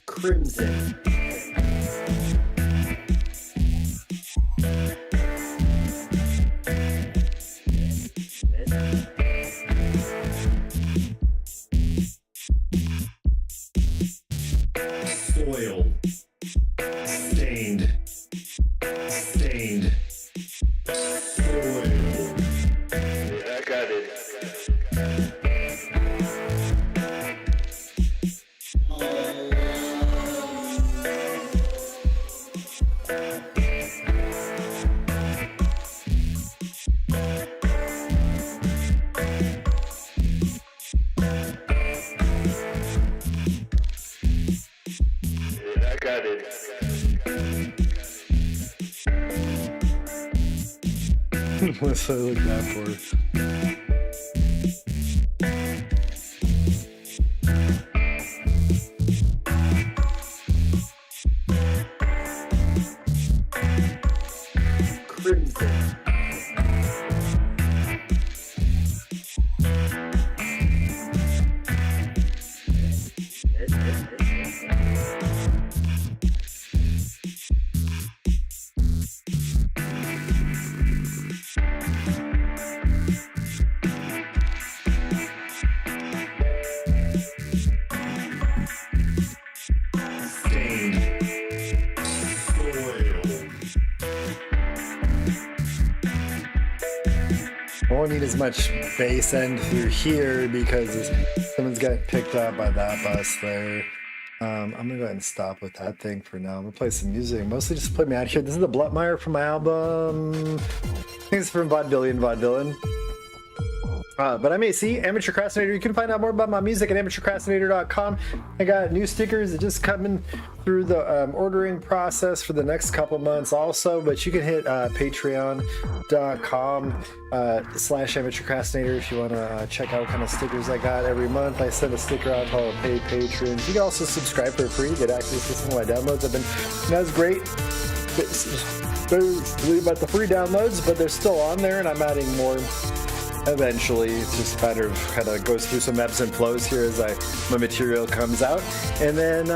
Crimson. Soil. Stained. Stained. Soil. Yeah, I got it. What's I look that for? Crimson. I won't need as much bass end through here because someone's got picked up by that bus there. I'm gonna go ahead and stop with that thing for now. I'm gonna play some music, mostly just play me out here. This is the Blutmeyer from my album. I think it's from Vaudevillian. But I'm AC, Amateur Crastinator. You can find out more about my music at amateurcrastinator.com. I got new stickers that just coming through the ordering process for the next couple months also, but you can hit patreon.com/amateurcrastinator if you want to check out what kind of stickers I got every month. I send a sticker out to all the paid patrons. You can also subscribe for free, get access to some of my downloads. That's great. About the free downloads, but they're still on there, and I'm adding more eventually. It's just kind of goes through some ebbs and flows here as my material comes out. And then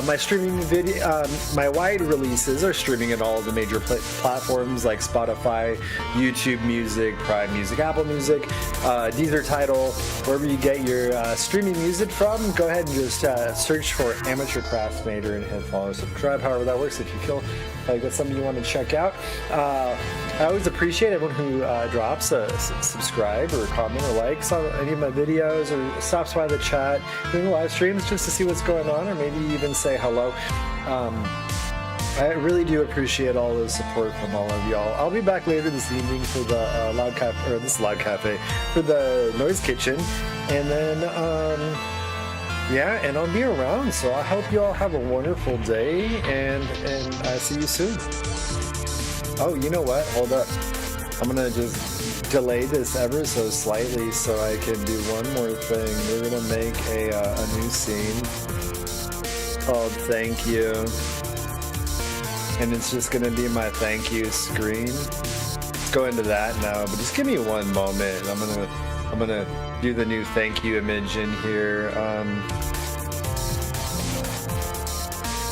my streaming video, my wide releases are streaming at all of the major platforms like Spotify, YouTube Music, Prime Music, Apple Music, Deezer, Tidal, wherever you get your streaming music from. Go ahead and just search for Amateur Crastinator and hit follow, subscribe, however that works. If you feel like that's something you want to check out, I always appreciate everyone who drops a subscribe or comment or likes on any of my videos, or stops by the chat during the live streams just to see what's going on, or maybe even say hello. I really do appreciate all the support from all of y'all. I'll be back later this evening for the Loud Cafe for the Noise Kitchen, and then yeah, and I'll be around. So I hope you all have a wonderful day, and I see you soon. Oh, you know what? Hold up. I'm gonna just delay this ever so slightly so I can do one more thing. We're gonna make a new scene called Thank You. And it's just gonna be my thank you screen. Let's go into that now, but just give me one moment. I'm gonna do the new thank you image in here.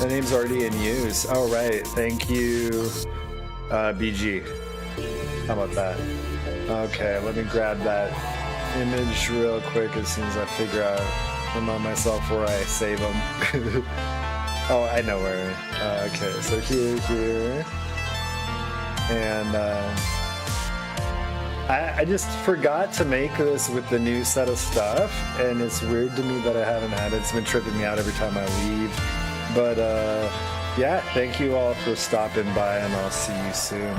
The name's already in use. Oh right, thank you, BG. How about that? Okay, let me grab that image real quick as soon as I figure out, remind myself where I save them. Oh, I know where. Okay, so here. And I just forgot to make this with the new set of stuff, and it's weird to me that I haven't had it. It's been tripping me out every time I leave. But yeah, thank you all for stopping by, and I'll see you soon.